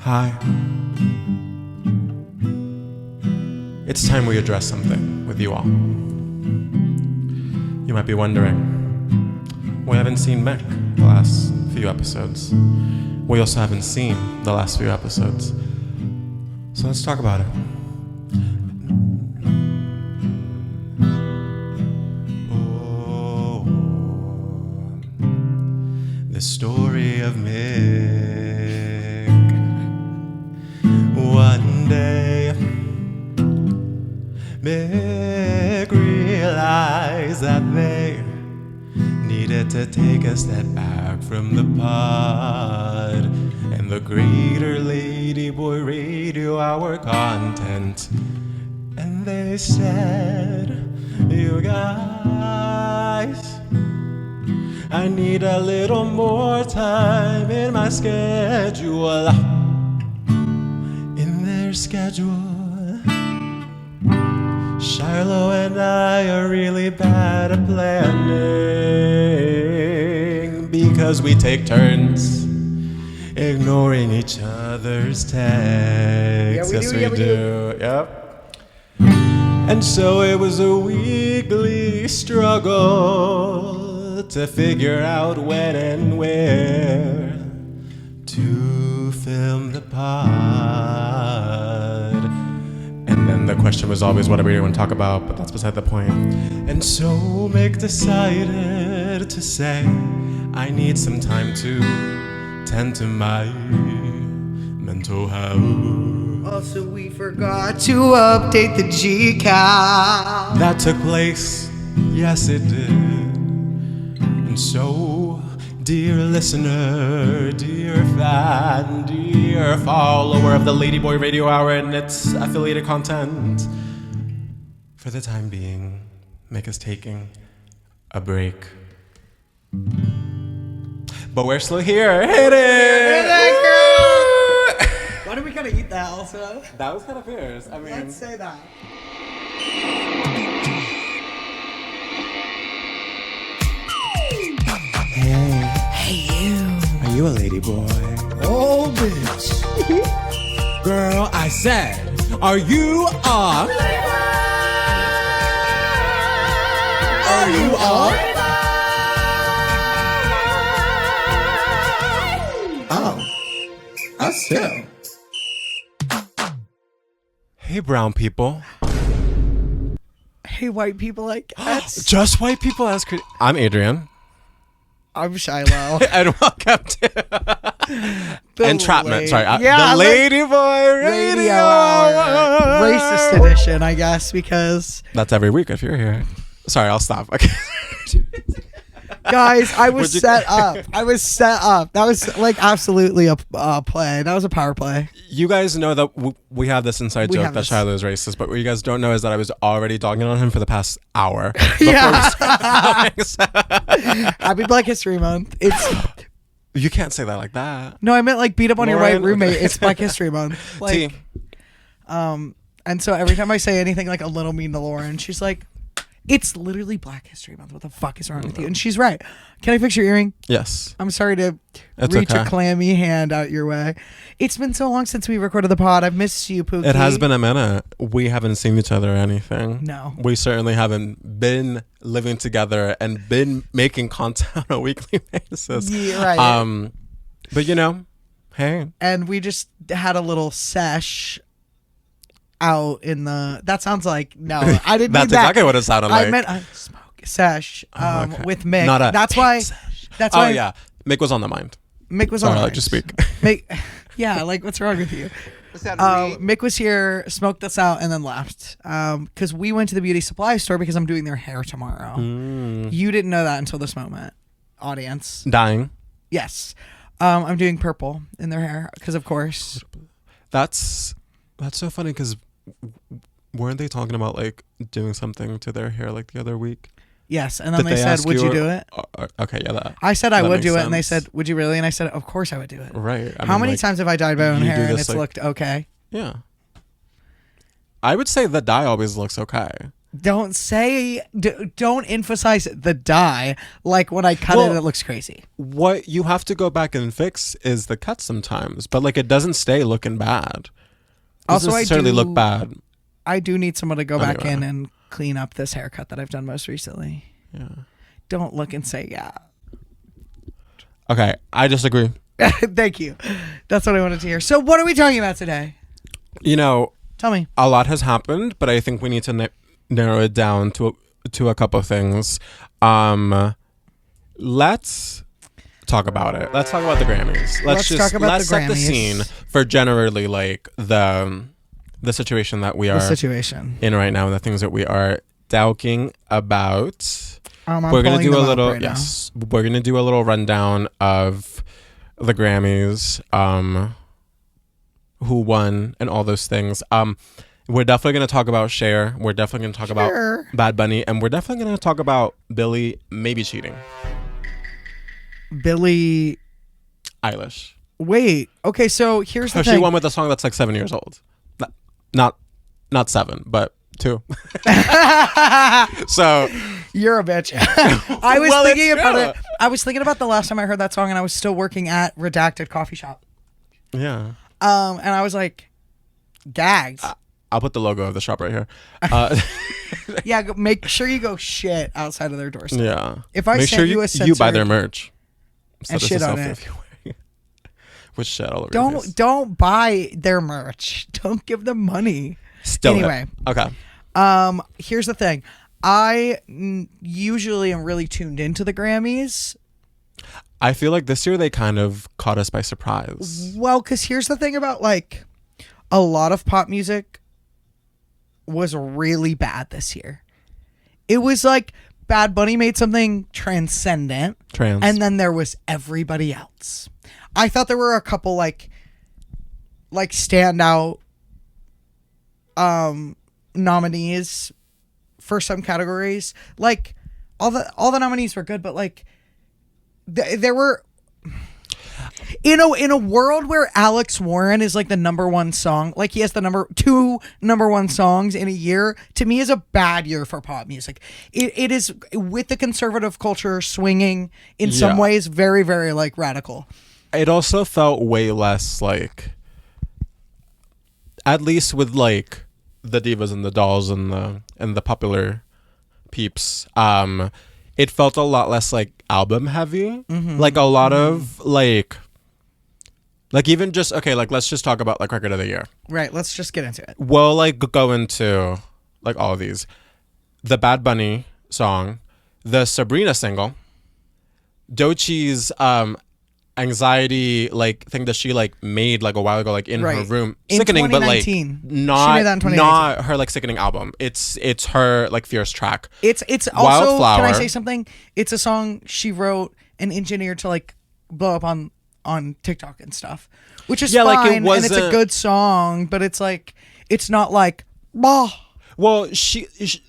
Hi. It's time we address something with you all. You might be wondering, we haven't seen Mick the last few episodes. We also haven't seen the last few episodes. So let's talk about it. Oh, the story of Mick. One day, Mick realized that they needed to take a step back from the pod and the greater Ladyboy Radio Hour content. And they said, you guys, I need a little more time in my schedule. In their schedule, Shiloh and I are really bad at planning because we take turns ignoring each other's texts. Yeah, we do. Yep. And so it was a weekly struggle to figure out when and where to film the pod. And then the question was always, what are we going to talk about? But that's beside the point. And so Mick decided to say, I need some time to tend to my mental health. Also, we forgot to update the G count. That took place, yes it did. And so, dear listener, dear fan, dear follower of the Ladyboy Radio Hour and its affiliated content, for the time being, Mick is taking a break. But we're still here. Hit it! Why do we gotta eat that also? That was kind of fierce. I mean, Let's say that. Hey you. Are you a ladyboy? Oh, bitch. Girl, I said, are you a... Are you a... Oh. Us too. Hey brown people. Hey, white people, I guess. Just white people ask. I'm Adrian. I'm Shiloh. And welcome to Entrapment. Sorry, the Ladyboy Radio Hour. Racist edition, I guess, because That's every week if you're here. Sorry, I'll stop. Okay. guys, I was set up. That was like absolutely a play. That was a power play. You guys know that we have this inside joke that Shiloh is racist, but what you guys don't know is that I was already dogging on him for the past hour. Yeah. So. Happy Black History Month. It's You can't say that like that. no, I meant like beat up on your Lauren, white roommate. okay. It's Black History Month. Like, and so every time I say anything like a little mean to Lauren, she's like, it's literally Black History Month. What the fuck is wrong with you? And she's right. Can I fix your earring? Yes. I'm sorry to It's reach okay. a clammy hand out your way. It's been so long since we recorded the pod. I've missed you, Pookie. It has been a minute. We haven't seen each other or anything. No. We certainly haven't been living together and been making content on a weekly basis. Yeah, right. But you know, hey. And we just had a little sesh out in the... That sounds like... No, I didn't That's mean that. exactly what it sounded like. I meant a smoke sesh Okay. with Mick. Not a that's why... sesh. That's Oh why yeah. Mick was on the mind. Mick was Sorry, on I'll the let you speak. Mick, yeah, like what's wrong with you? Mick was here, smoked us out, and then left. Because we went to the beauty supply store because I'm doing their hair tomorrow. You didn't know that until this moment, audience. Dying. Yes. I'm doing purple in their hair because, of course. That's so funny because weren't they talking about like doing something to their hair like the other week? Yes, and then Did they said, ask would you do it? Okay, yeah, that. I said I that would makes do it, and they sense. said, would you really? And I said, of course I would do it. Right. How many times have I dyed my own you do hair and this, it's like- looked okay? Yeah. I would say the dye always looks okay. Don't say, don't emphasize the dye. Like when I cut it looks crazy. What you have to go back and fix is the cut sometimes, but like it doesn't stay looking bad. It doesn't necessarily look bad. I do need someone to go back in and clean up this haircut that I've done most recently. Yeah. Don't look and say, yeah. Okay, I disagree. Thank you. That's what I wanted to hear. So what are we talking about today? You know, tell me. A lot has happened, but I think we need to narrow it down to a couple of things. Let's talk about it. Let's talk about the Grammys. Let's set the scene for generally like the situation that we are in right now and the things that we are talking about. We're gonna do a little we're gonna do a little rundown of the Grammys, who won and all those things. We're definitely going to talk about Cher. We're definitely going to talk about Bad Bunny. And we're definitely going to talk about Billie maybe cheating. Billie Eilish. Wait. Okay, so here's the thing. She won with a song that's like 7 years old. Not 7, but 2. So you're a bitch. I was thinking about it. I was thinking about the last time I heard that song and I was still working at Redacted Coffee Shop. Yeah. And I was like gagged. I'll put the logo of the shop right here. Yeah, make sure you go shit outside of their doorstep. Yeah. If I send you a censored, you buy their merch and shit on it. With shit all over your face. Don't buy their merch. Don't give them money. Still anyway. Okay. Here's the thing. I usually am really tuned into the Grammys. I feel like this year they kind of caught us by surprise. Well, because here's the thing about like a lot of pop music was really bad this year. It was like Bad Bunny made something transcendent. And then there was everybody else. I thought there were a couple like standout nominees for some categories. Like all the nominees were good, but like there were in a world where Alex Warren is like the number one song, like he has the number 2 number one songs in a year, to me is a bad year for pop music. It is, with the conservative culture swinging in some ways, very, very like radical. It also felt way less like, at least with like the divas and the dolls and the popular peeps, it felt a lot less like album heavy. Like a lot of like even just, okay, like let's just talk about like record of the year. Right, let's just get into it. We'll like go into like all of these. The Bad Bunny song, the Sabrina single, Doechie's anxiety like thing that she like made like a while ago, like in her room, sickening, but like not her like sickening album. It's her like fierce track. It's also Wildflower. Can I say something? It's a song she wrote and engineered to like blow up on TikTok and stuff, which is fine, like and it's a good song, but it's like it's not like bah. Well, this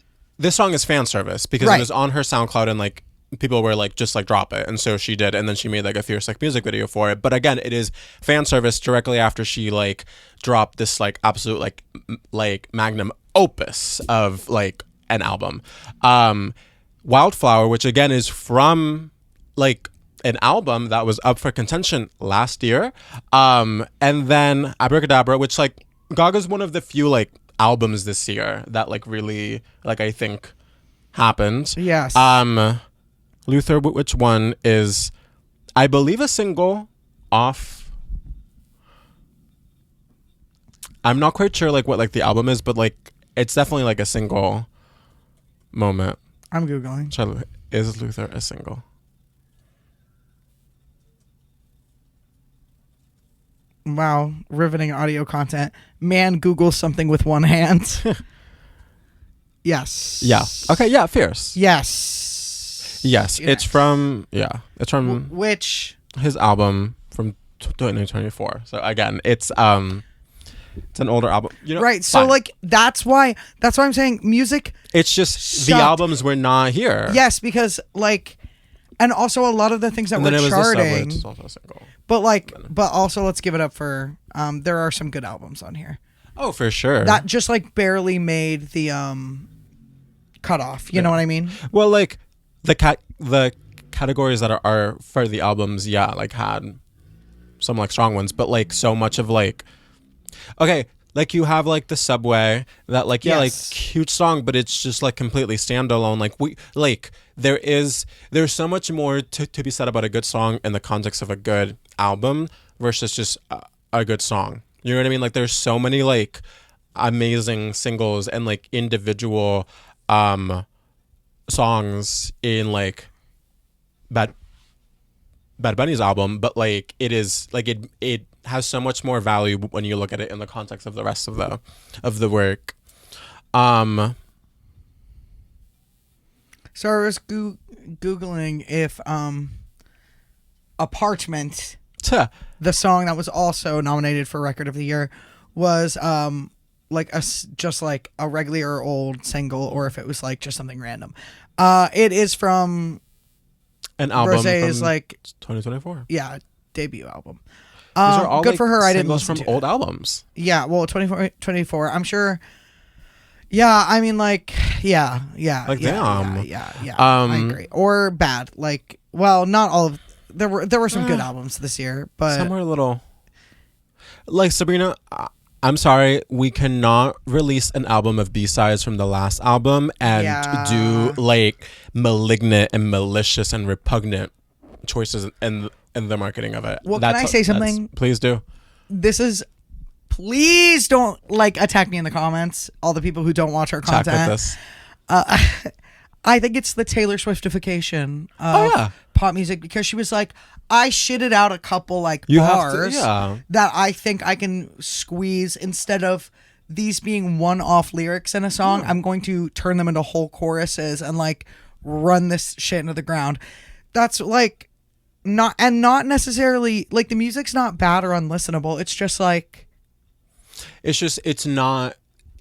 song is fan service because it was on her SoundCloud and like people were like, just like drop it, and so she did, and then she made like a fierce like music video for it. But again, it is fan service directly after she like dropped this like absolute like magnum opus of like an album, Wildflower, which again is from like an album that was up for contention last year, and then Abracadabra, which like Gaga's one of the few like albums this year that like really like I think happened. Yes. Luther, which one is, I believe, a single off. I'm not quite sure like what like the album is, but like it's definitely like a single moment. I'm Googling. Is Luther a single? Wow, riveting audio content. Man Googles something with one hand. Yes. Yeah. Okay, yeah, fierce. Yes. Yes, it's from which his album from 2024. So again, it's an older album, you know. Right. So fine. like that's why I'm saying music. It's just the albums were not here. Yes, because like, and also a lot of the things that were charting. It's also a single. But also let's give it up for there are some good albums on here. Oh, for sure. That just like barely made the cutoff. You know what I mean? Well, like the categories that are for the albums, yeah, like had some like strong ones, but like so much of like, okay, like you have like the Subway that like, yeah, Yes. like huge song, but it's just like completely standalone. Like there's so much more to be said about a good song in the context of a good album versus just a good song. You know what I mean? Like there's so many like amazing singles and like individual songs in like Bad Bunny's album, but like it is like it has so much more value when you look at it in the context of the rest of the work. So I was googling if Apartment, the song that was also nominated for Record of the Year, was like just like a regular old single, or if it was like just something random. It is from An album Rosé's from like 2024. yeah, debut album. These are all good like for her. I didn't singles listen from to old it. albums. Yeah, well, 24. I'm sure. Yeah, I mean, like, yeah. Like, damn. Yeah. I agree. Or bad. Like, well, not all of. There were some good albums this year, but Some were a little. Like Sabrina, I'm sorry, we cannot release an album of B-sides from the last album and do like malignant and malicious and repugnant choices in the marketing of it. Well, can I say something? Please do. this is. Please don't like attack me in the comments. All the people who don't watch our Attack content. with this. I think it's the Taylor Swiftification of pop music, because she was like, I shitted out a couple like You have to- bars yeah. that I think I can squeeze instead of these being one-off lyrics in a song. I'm going to turn them into whole choruses and like run this shit into the ground. That's like not necessarily like the music's not bad or unlistenable. It's just like It's not,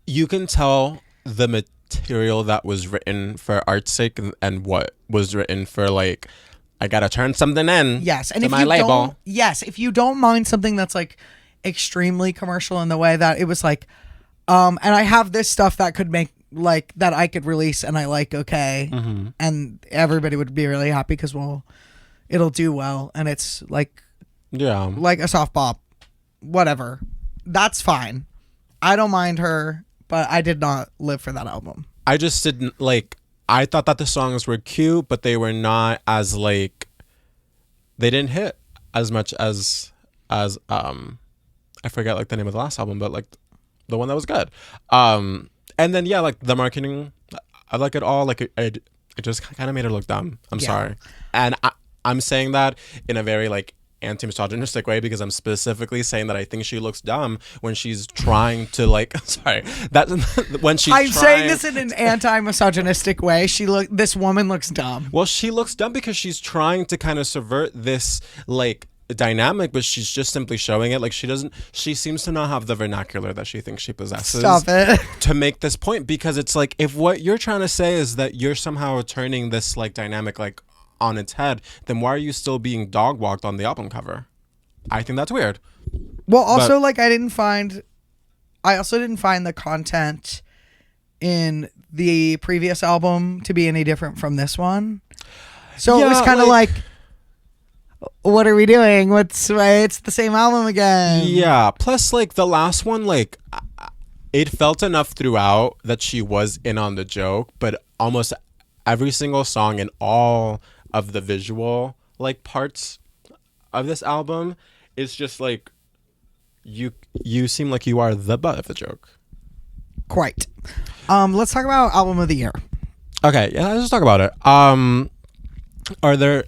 you can tell the material that was written for art's sake and what was written for like, I gotta turn something in. yes, and to if my you label. don't, if you don't mind something that's like extremely commercial in the way that it was like, and I have this stuff that could make like that I could release and I like and everybody would be really happy because it'll do well and it's like a soft bop, whatever. That's fine. I don't mind her, but I did not live for that album. I just didn't like, I thought that the songs were cute, but they were not as like, they didn't hit as much as I forget like the name of the last album, but like the one that was good. And then like the marketing, I like it all. Like it just kind of made her look dumb. I'm sorry, and I'm saying that in a very like anti-misogynistic way because I'm specifically saying that I think she looks dumb when she's trying to like when she's I'm saying this in an anti-misogynistic way. This woman looks dumb. Well, she looks dumb because she's trying to kind of subvert this like dynamic, but she's just simply showing it. Like she seems to not have the vernacular that she thinks she possesses. Stop it. To make this point, because it's like, if what you're trying to say is that you're somehow turning this like dynamic like on its head, then why are you still being dog walked on the album cover? I think that's weird. Well, also like I also didn't find the content in the previous album to be any different from this one. So it was kind of like, what are we doing? It's the same album again. Yeah. Plus, like the last one, like it felt enough throughout that she was in on the joke, but almost every single song and all of the visual like parts of this album is just like you seem like you are the butt of the joke. Quite. Let's talk about album of the year. Okay, yeah, let's just talk about it. Are there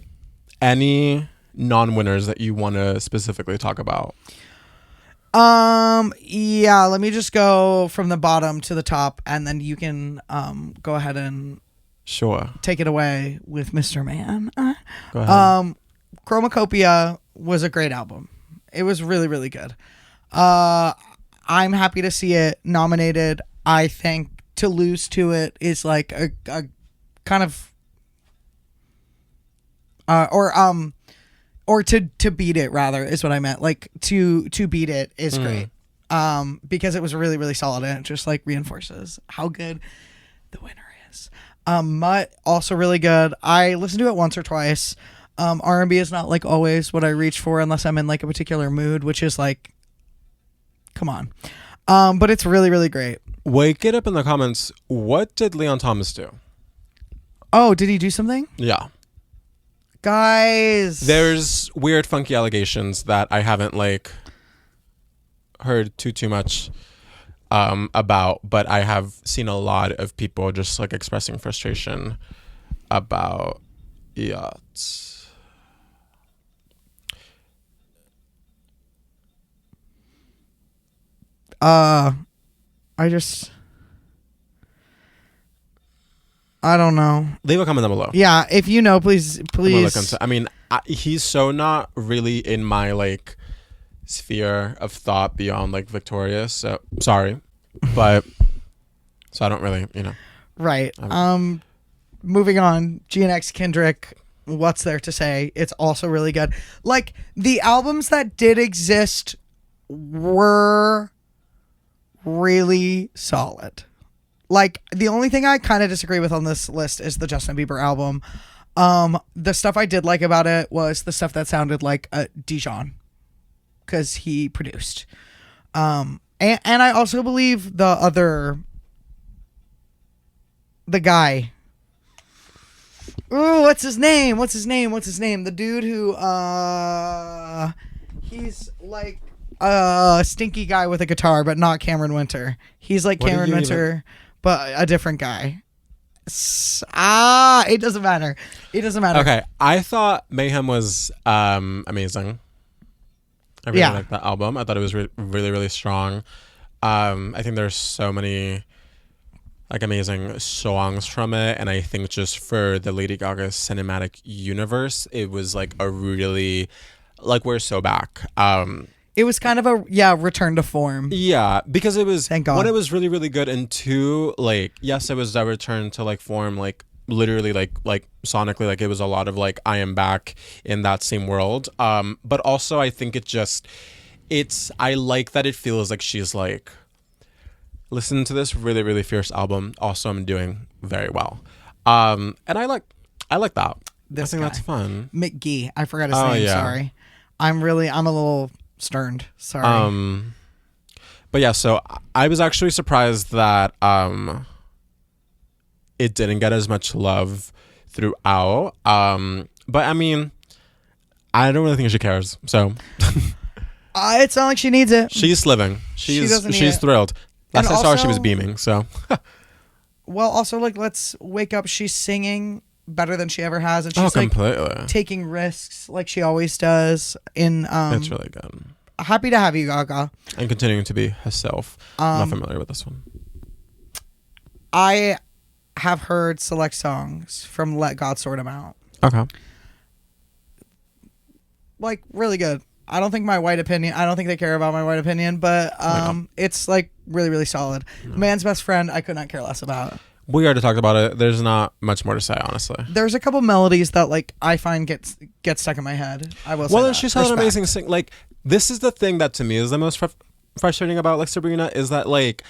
any non-winners that you want to specifically talk about? Yeah, let me just go from the bottom to the top and then you can go ahead and Sure. take it away with Mr. Man. Go ahead. Chromacopia was a great album. It was really, really good. I'm happy to see it nominated. I think to lose to it is like a kind of or to beat it rather is what I meant. Like to beat it is great. Because it was really, really solid and it just like reinforces how good the winner is. Ladyboys. Mutt, also really good. I listened to it once or twice. R&B is not like always what I reach for unless I'm in like a particular mood, which is like, come on. But it's really, really great. Wake it up in the comments. What did Leon Thomas do? Oh, did he do something? Yeah. Guys. There's weird, funky allegations that I haven't like heard too much about, but I have seen a lot of people just like expressing frustration about yachts. I don't know. Leave a comment down below. Yeah, if you know, please. I mean, he's so not really in my like sphere of thought beyond like Victorious. So sorry, but so I don't really, Right. Moving on. GNX Kendrick. What's there to say? It's also really good. Like the albums that did exist were really solid. Like the only thing I kind of disagree with on this list is the Justin Bieber album. The stuff I did like about it was the stuff that sounded like Dijon, because he produced. And I also believe the guy. Ooh, what's his name? The dude who he's like a stinky guy with a guitar, but not Cameron Winter. He's like Cameron Winter, but a different guy. It doesn't matter. Okay, I thought Mayhem was amazing. I really liked that album. I thought it was really, really strong. I think there's so many like amazing songs from it, and I think just for the Lady Gaga cinematic universe, it was like a really like we're so back. It was kind of a return to form. Yeah, because it was Thank God. One, it was really, really good, and two, like yes, it was a return to like form, like literally like sonically, like it was a lot of like I am back in that same world. But also I think I like that it feels like she's like, listen to this really, really fierce album. Also, I'm doing very well. And I like that. I think that's fun. McGee. I forgot his name. Yeah. Sorry. I'm a little sterned. Sorry. But yeah, so I was actually surprised that it didn't get as much love throughout. But I mean, I don't really think she cares. So it's not like she needs it. she's living. She's thrilled. Last I saw her, she was beaming. So well, also like let's wake up. She's singing better than she ever has, and she's like completely taking risks like she always does. It's really good. Happy to have you, Gaga. And continuing to be herself. I'm not familiar with this one. I have heard select songs from Let God Sort 'Em Out. Okay. Like really good. I don't think they care about my white opinion, but it's like really, really solid. No. Man's Best Friend, I could not care less about. We already talked about it. There's not much more to say, honestly. There's a couple melodies that like I find get stuck in my head. I will say well, that. And she's had an amazing sing. Like this is the thing that to me is the most frustrating about like Sabrina is that like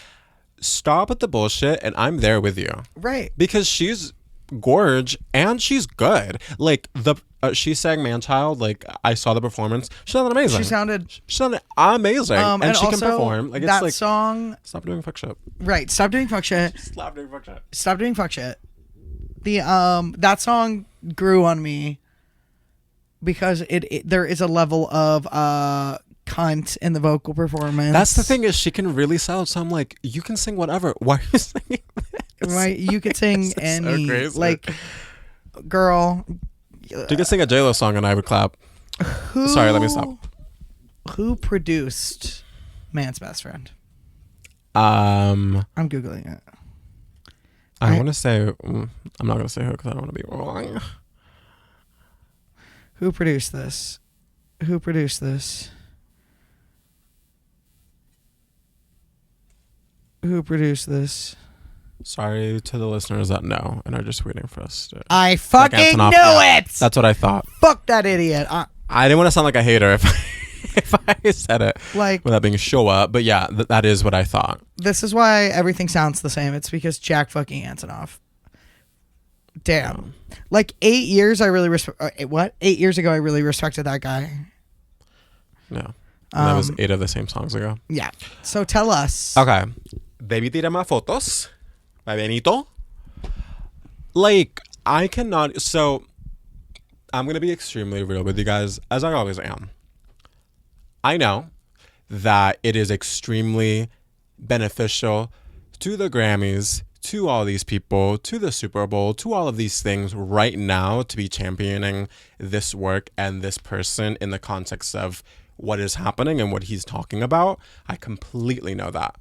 stop with the bullshit and I'm there with you. Right. Because she's gorge and she's good. Like she sang Man-Child. Like I saw the performance. She sounded amazing. She sounded amazing. And she also, can perform. Like that it's like song. Stop doing fuck shit. Right. Stop doing fuck shit. Stop doing fuck shit. Stop doing fuck shit. The that song grew on me because there is a level of cunt in the vocal performance. That's the thing is she can really sell. So I'm like, you can sing whatever. Why are you singing this? Right, you could sing any so like girl. You could sing a J-Lo song and I would clap. Sorry, let me stop. Who produced Man's Best Friend? I'm googling it. I want to say I'm not gonna say who because I don't want to be wrong. Who produced this? Sorry to the listeners that know and are just waiting for us to. I fucking knew it. That's what I thought. Fuck that idiot. I didn't want to sound like a hater if I said it like without being show up, but yeah, that is what I thought. This is why everything sounds the same. It's because Jack fucking Antonoff. Damn. Like 8 years, I really what? 8 years ago, I really respected that guy. No. And that was 8 of the same songs ago. Yeah. So tell us. Okay. Baby Tira Más Fotos by Benito. Like, I cannot... So, I'm going to be extremely real with you guys, as I always am. I know that it is extremely beneficial to the Grammys, to all these people, to the Super Bowl, to all of these things right now to be championing this work and this person in the context of what is happening and what he's talking about. I completely know that.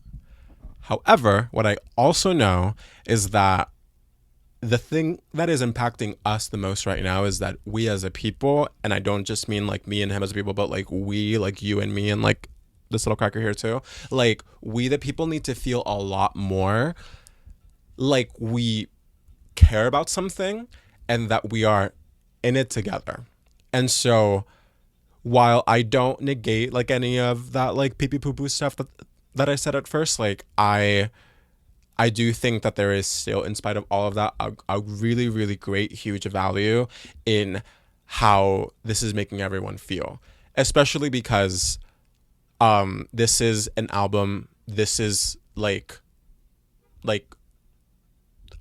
However, what I also know is that the thing that is impacting us the most right now is that we as a people, and I don't just mean like me and him as people, but like we, like you and me and like this little cracker here too, like we the people need to feel a lot more like we care about something and that we are in it together. And so while I don't negate like any of that like pee pee poo poo stuff that I said at first, like I do think that there is still, in spite of all of that, a really, really great, huge value in how this is making everyone feel. Especially because this is an album, this is like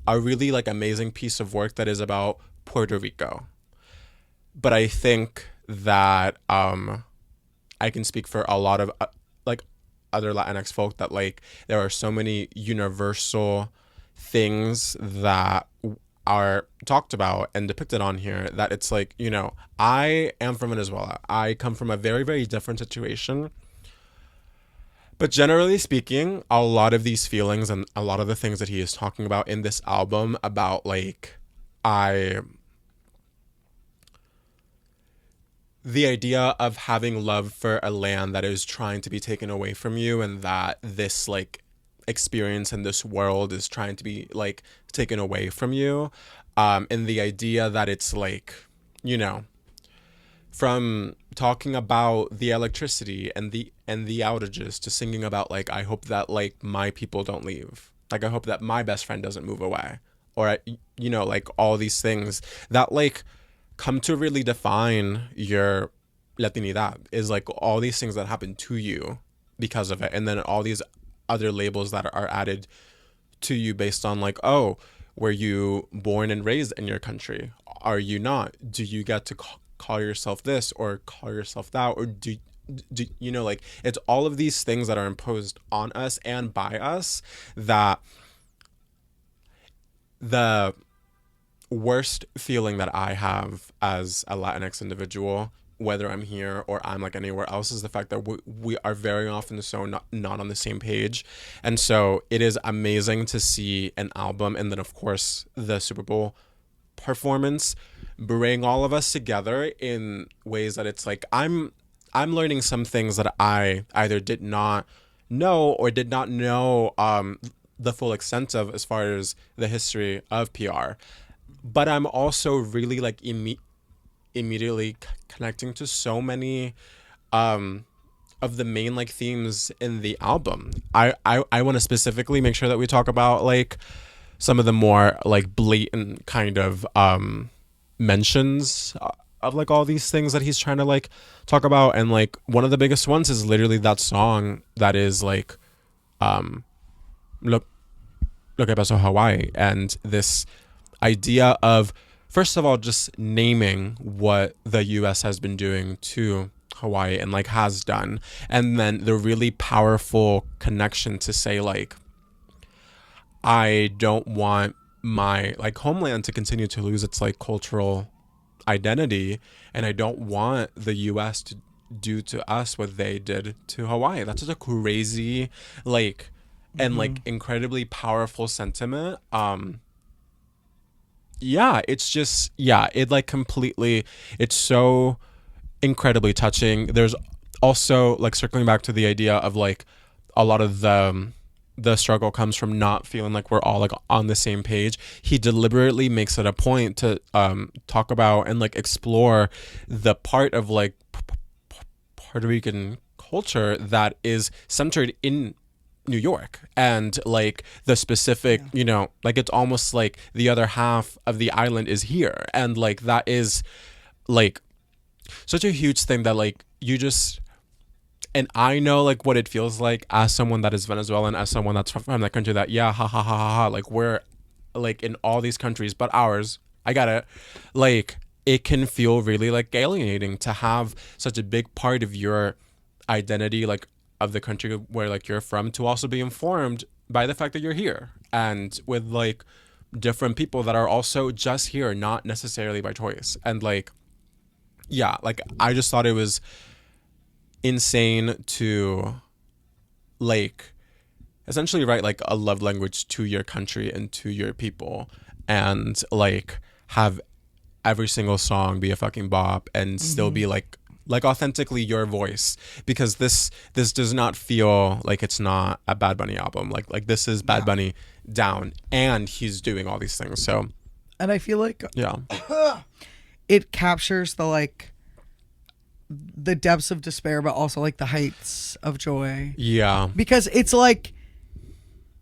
a really like amazing piece of work that is about Puerto Rico. But I think that I can speak for a lot of like other Latinx folk that like there are so many universal things that are talked about and depicted on here that it's like, you know, I am from Venezuela. I come from a very, very different situation. But generally speaking, a lot of these feelings and a lot of the things that he is talking about in this album about like the idea of having love for a land that is trying to be taken away from you, and that this like experience in this world is trying to be like taken away from you, and the idea that it's like, you know, from talking about the electricity and the outages to singing about like, I hope that like my people don't leave, like I hope that my best friend doesn't move away, or you know, like all these things that like come to really define your Latinidad is like all these things that happen to you because of it, and then all these other labels that are added to you based on like, oh, were you born and raised in your country? Are you not? Do you get to call yourself this or call yourself that, or do you know, like it's all of these things that are imposed on us and by us that the worst feeling that I have as a Latinx individual, whether I'm here or I'm like anywhere else, is the fact that we are very often so not on the same page. And so it is amazing to see an album, and then of course the Super Bowl performance, bring all of us together in ways that it's like I'm learning some things that I either did not know or did not know the full extent of as far as the history of PR. But I'm also really like immediately connecting to so many of the main like themes in the album. I want to specifically make sure that we talk about like some of the more like blatant kind of mentions of like all these things that he's trying to like talk about. And like one of the biggest ones is literally that song that is like Look que pasó Hawaii, and this idea of, first of all, just naming what the US has been doing to Hawaii and like has done, and then the really powerful connection to say like, I don't want my like homeland to continue to lose its like cultural identity, and I don't want the US to do to us what they did to Hawaii. That's such a crazy like and like incredibly powerful sentiment. Yeah, it's just, yeah, it like completely, it's so incredibly touching. There's also like circling back to the idea of like a lot of the struggle comes from not feeling like we're all like on the same page. He deliberately makes it a point to talk about and like explore the part of like Puerto Rican culture that is centered in New York, and like the specific, you know, like it's almost like the other half of the island is here, and like that is like such a huge thing that like you just, and I know like what it feels like as someone that is Venezuelan, as someone that's from that country, that ha ha ha ha ha, like we're like in all these countries but ours, I got it, like it can feel really like alienating to have such a big part of your identity, like of the country where like you're from, to also be informed by the fact that you're here and with like different people that are also just here, not necessarily by choice. And like, yeah, like I just thought it was insane to like essentially write like a love language to your country and to your people, and like have every single song be a fucking bop and still be like authentically your voice, because this does not feel like it's not a Bad Bunny album. Like this is Bad Bunny down, and he's doing all these things. So, and I feel like yeah, it captures the like the depths of despair, but also like the heights of joy. Yeah, because it's like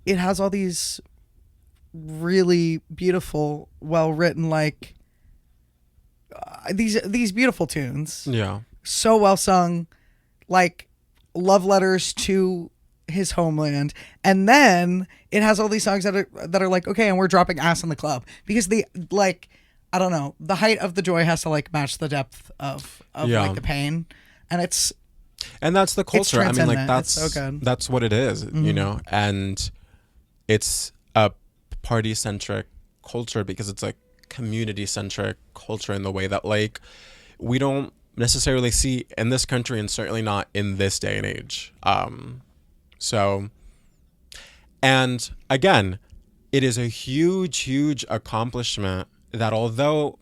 it has all these really beautiful, well written, like these beautiful tunes. Yeah. So well sung, like love letters to his homeland, and then it has all these songs that are like, okay, and we're dropping ass in the club, because the like, I don't know, the height of the joy has to like match the depth of like the pain, and that's the culture. I mean, like that's so good. That's what it is, you know, and it's a party centric culture because it's like community centric culture in the way that like we don't necessarily see in this country, and certainly not in this day and age. So, and again, it is a huge accomplishment that although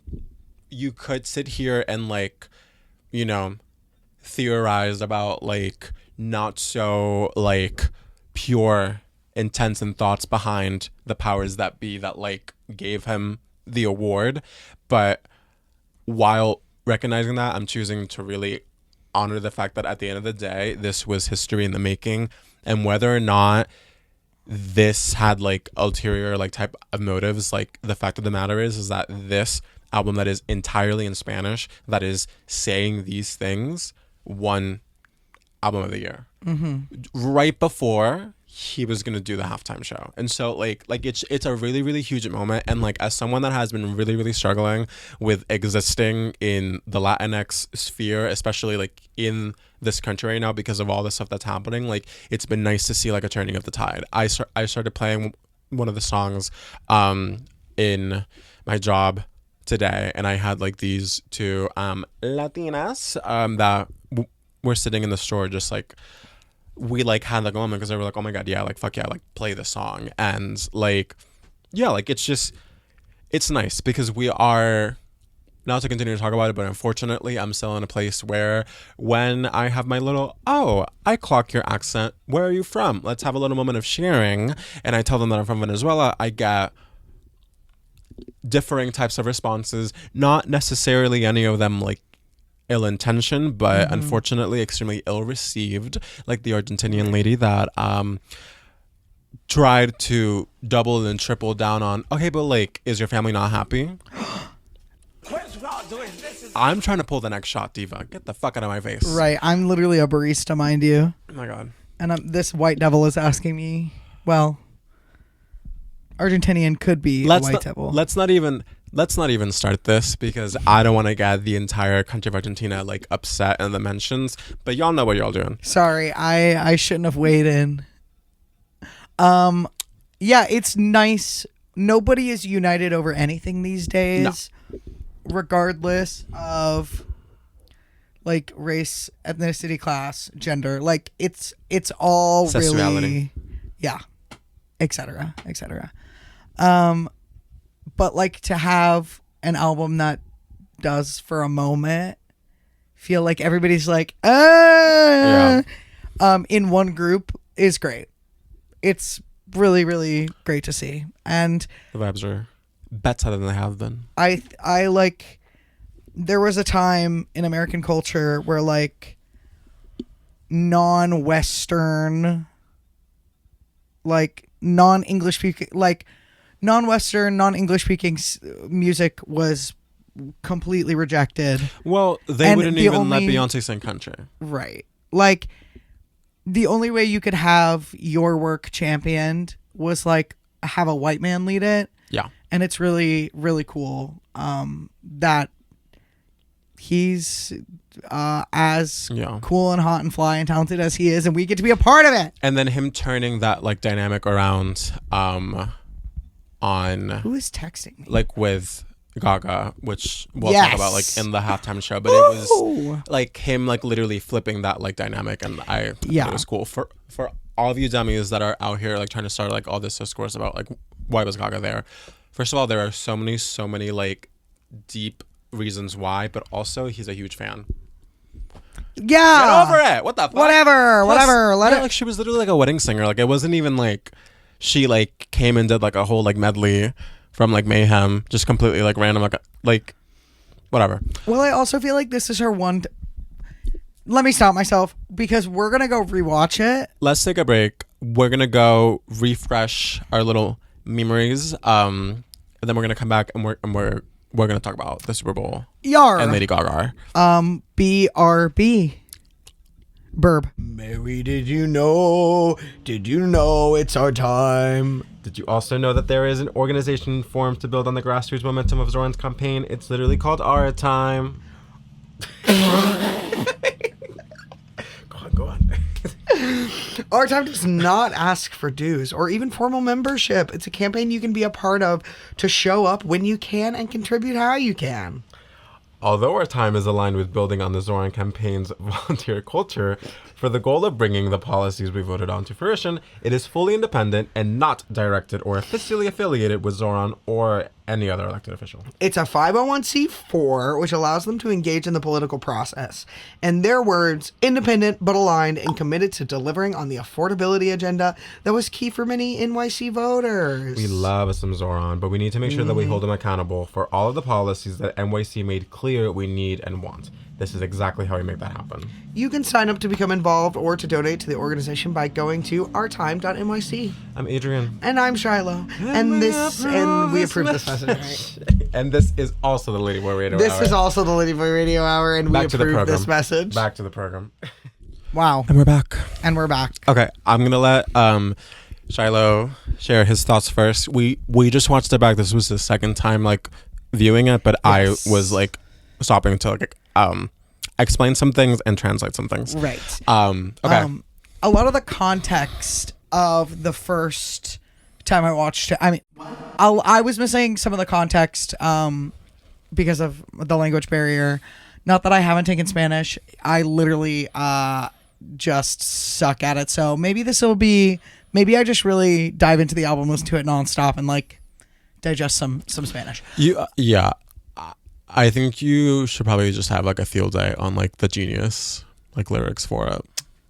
you could sit here and like, you know, theorize about like not so like pure intents and thoughts behind the powers that be that like gave him the award, but while recognizing that, I'm choosing to really honor the fact that at the end of the day, this was history in the making, and whether or not this had like ulterior like type of motives, like the fact of the matter is that this album that is entirely in Spanish, that is saying these things, won album of the year right before he was gonna do the halftime show. And so like it's a really huge moment, and like as someone that has been really struggling with existing in the Latinx sphere, especially like in this country right now because of all the stuff that's happening, like it's been nice to see like a turning of the tide. I started playing one of the songs in my job today, and I had like these two Latinas that were sitting in the store, just like we like had like a moment because they were like, oh my god, yeah, like fuck yeah, like play the song. And like, yeah, like it's just, it's nice because we are, not to continue to talk about it, but unfortunately I'm still in a place where when I have my little, oh, I clock your accent, where are you from, let's have a little moment of sharing, and I tell them that I'm from Venezuela, I get differing types of responses, not necessarily any of them like ill-intentioned, but unfortunately extremely ill-received, like the Argentinian lady that tried to double and triple down on, okay, but like, is your family not happy? I'm trying to pull the next shot, diva. Get the fuck out of my face. Right, I'm literally a barista, mind you. Oh my god. And this white devil is asking me, well, Argentinian could be a white devil. Let's not even start this because I don't want to get the entire country of Argentina like upset in the mentions, but y'all know what y'all doing. Sorry, I shouldn't have weighed in. Yeah, it's nice. Nobody is united over anything these days, regardless of like race, ethnicity, class, gender. Like it's all sexuality. Really, yeah, etc. But like to have an album that does for a moment feel like everybody's like, in one group is great. It's really great to see. And the vibes are better than they have been. I like, there was a time in American culture where like non-Western like non-English speaking, like non-Western, non-English speaking music was completely rejected. Well, they And wouldn't the even let only- Beyonce sing country. Right. Like the only way you could have your work championed was like have a white man lead it. Yeah. And it's really, really cool that he's as cool and hot and fly and talented as he is, and we get to be a part of it. And then him turning that like dynamic around on Who is texting me? like with Gaga, which we'll Yes. talk about like in the halftime show, but it was like him like literally flipping that like dynamic, and I thought it was cool for all of you dummies that are out here like trying to start like all this discourse about like why was Gaga there. First of all, there are so many like deep reasons why, but also he's a huge fan. Yeah. Get over it. What the fuck? Whatever. Let it. Like she was literally like a wedding singer. Like it wasn't even like she like came and did like a whole like medley from like Mayhem, just completely like random, like whatever. Well, I also feel like this is her one. Let me stop myself because we're gonna go rewatch it. Let's take a break. We're gonna go refresh our little memories, and then we're gonna come back and we're gonna talk about the Super Bowl and Lady Gaga. BRB. Burb. Mary, did you know it's our time? Did you also know that there is an organization formed to build on the grassroots momentum of Zoran's campaign? It's literally called Our Time. Go on. Our Time does not ask for dues or even formal membership. It's a campaign you can be a part of to show up when you can and contribute how you can. Although Our Time is aligned with building on the Zoran campaign's volunteer culture, for the goal of bringing the policies we voted on to fruition, it is fully independent and not directed or officially affiliated with Zoran or any other elected official. It's a 501c4, which allows them to engage in the political process. In their words, independent but aligned and committed to delivering on the affordability agenda that was key for many NYC voters. We love some Zoran, but we need to make sure that we hold him accountable for all of the policies that NYC made clear we need and want. This is exactly how we make that happen. You can sign up to become involved or to donate to the organization by going to ourtime.nyc. I'm Adrian. And I'm Shiloh. And we approve this message, right? And this is also the Ladyboy Radio Hour. This is also the Ladyboy Radio Hour, and we approve this message. Back to the program. Wow. And we're back. Okay, I'm going to let Shiloh share his thoughts first. We just watched it back. This was the second time like viewing it, but yes. I was like stopping to like explain some things and translate some things. Right. Okay. A lot of the context of the first time I watched it, I mean, I was missing some of the context because of the language barrier. Not that I haven't taken Spanish. I literally just suck at it. So maybe maybe I just really dive into the album, listen to it nonstop, and like digest some Spanish. Yeah. I think you should probably just have like a field day on like the Genius like lyrics for it.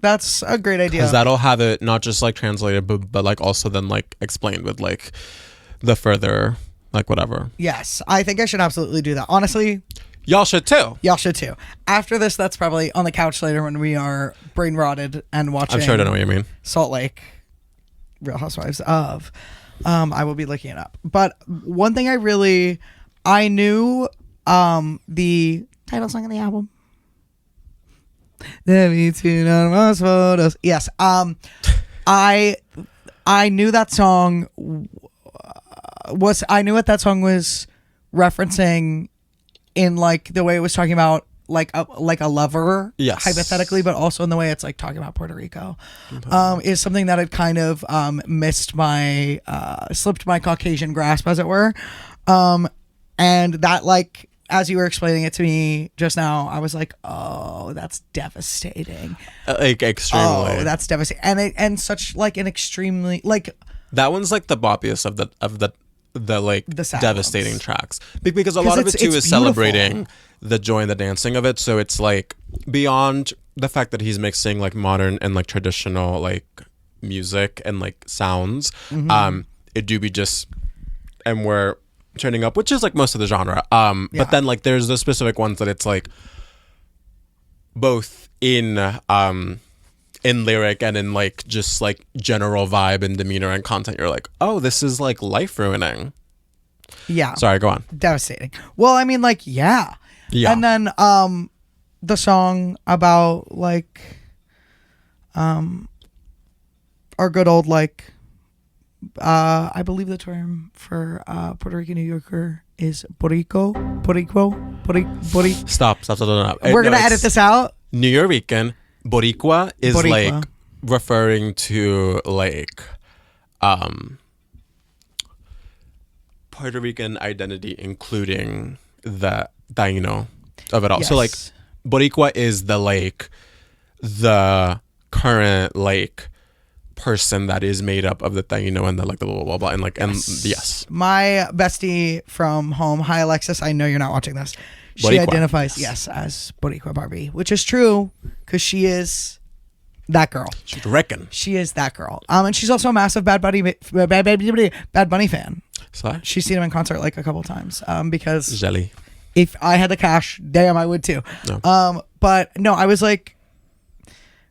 That's a great idea. Because that'll have it not just like translated, but like also then like explained with like the further like whatever. Yes, I think I should absolutely do that. Honestly, y'all should too. After this, that's probably on the couch later when we are brain rotted and watching. I'm sure I don't know what you mean. Salt Lake, Real Housewives of. I will be looking it up. But one thing I knew the title song of the album. Yes. I knew that song I knew what that song was referencing in like the way it was talking about like a lover, yes, hypothetically, but also in the way it's like talking about Puerto Rico, is something that had kind of slipped my Caucasian grasp, as it were, and that like. As you were explaining it to me just now, I was like, "Oh, that's devastating." Like extremely. Oh, that's devastating, and such like an extremely like. That one's like the boppiest of the like the devastating tracks, because a lot of it too is celebrating the joy and the dancing of it. So it's like beyond the fact that he's mixing like modern and like traditional like music and like sounds. It do be just, and we're turning up, which is like most of the genre, but then like there's the specific ones that it's like both in in lyric and in like just like general vibe and demeanor and content, you're like, oh, this is like life ruining. Yeah. Sorry, go on. Devastating. Well, I mean, like, yeah. And then the song about like our good old like I believe the term for Puerto Rican New Yorker is Borico. Stop. We're gonna edit this out. New Yorican, Boricua is like referring to like Puerto Rican identity, including the Taino of it all. Yes. So like Boricua is the like the current like person that is made up of the Taino and the like the blah blah blah and like and yes. My bestie from home, hi Alexis, I know you're not watching this. She Boricua. identifies as Boricua Barbie, which is true because she is that girl. She'd reckon. She is that girl. And she's also a massive Bad Bunny fan. So She's seen him in concert like a couple times. Because jelly. if I had the cash, damn, I would too. No. But no, I was like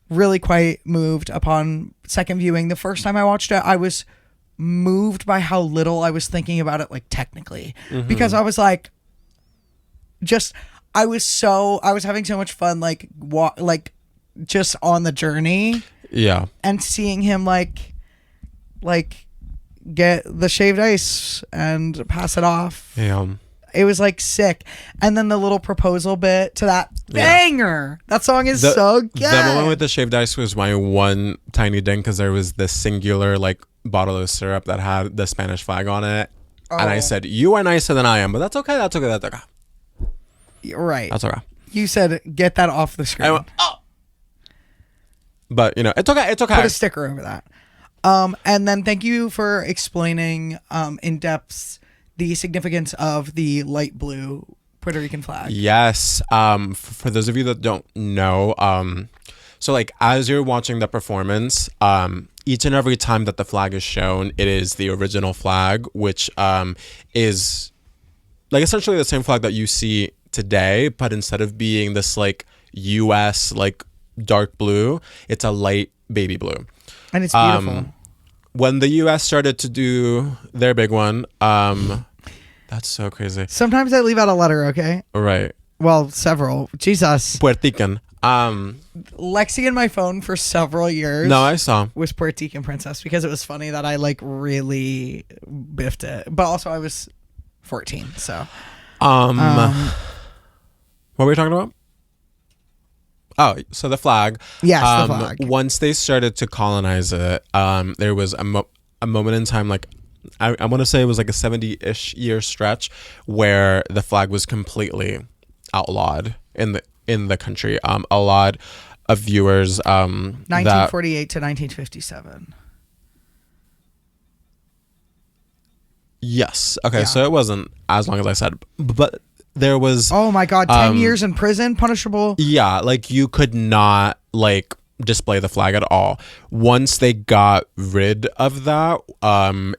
really quite moved upon second viewing. The first time I watched it, I was moved by how little I was thinking about it, like technically, because I was like, I was having so much fun, like just on the journey. Yeah. And seeing him like get the shaved ice and pass it off. Yeah. It was like sick. And then the little proposal bit to that banger. That song is so good. The moment with the shaved ice was my one tiny ding because there was this singular like bottle of syrup that had the Spanish flag on it. And I said, you are nicer than I am, but that's okay. That's okay. You're right. That's okay. You said get that off the screen. I went, oh. But you know, it's okay. It's okay. Put a sticker over that. And then thank you for explaining in depth the significance of the light blue Puerto Rican flag. Yes. For those of you that don't know, so like as you're watching the performance, each and every time that the flag is shown, it is the original flag, which is like essentially the same flag that you see today, but instead of being this like US like dark blue, it's a light baby blue. And it's beautiful. When the US started to do their big one, that's so crazy. Sometimes I leave out a letter, okay? Right. Well, several. Jesus. Puerto Rican. Lexi in my phone for several years. No, I saw. Was Puerto Rican princess because it was funny that I like really biffed it. But also I was 14, so. What were we talking about? Oh, so the flag. Yes, the flag. Once they started to colonize it, there was a moment in time, like I want to say it was like a 70-ish year stretch where the flag was completely outlawed in the country. A lot of viewers 1948 to 1957. Yes. Okay, so it wasn't as long as I said, but there was oh my god, 10 years in prison, punishable. Yeah, like you could not like display the flag at all. Once they got rid of that,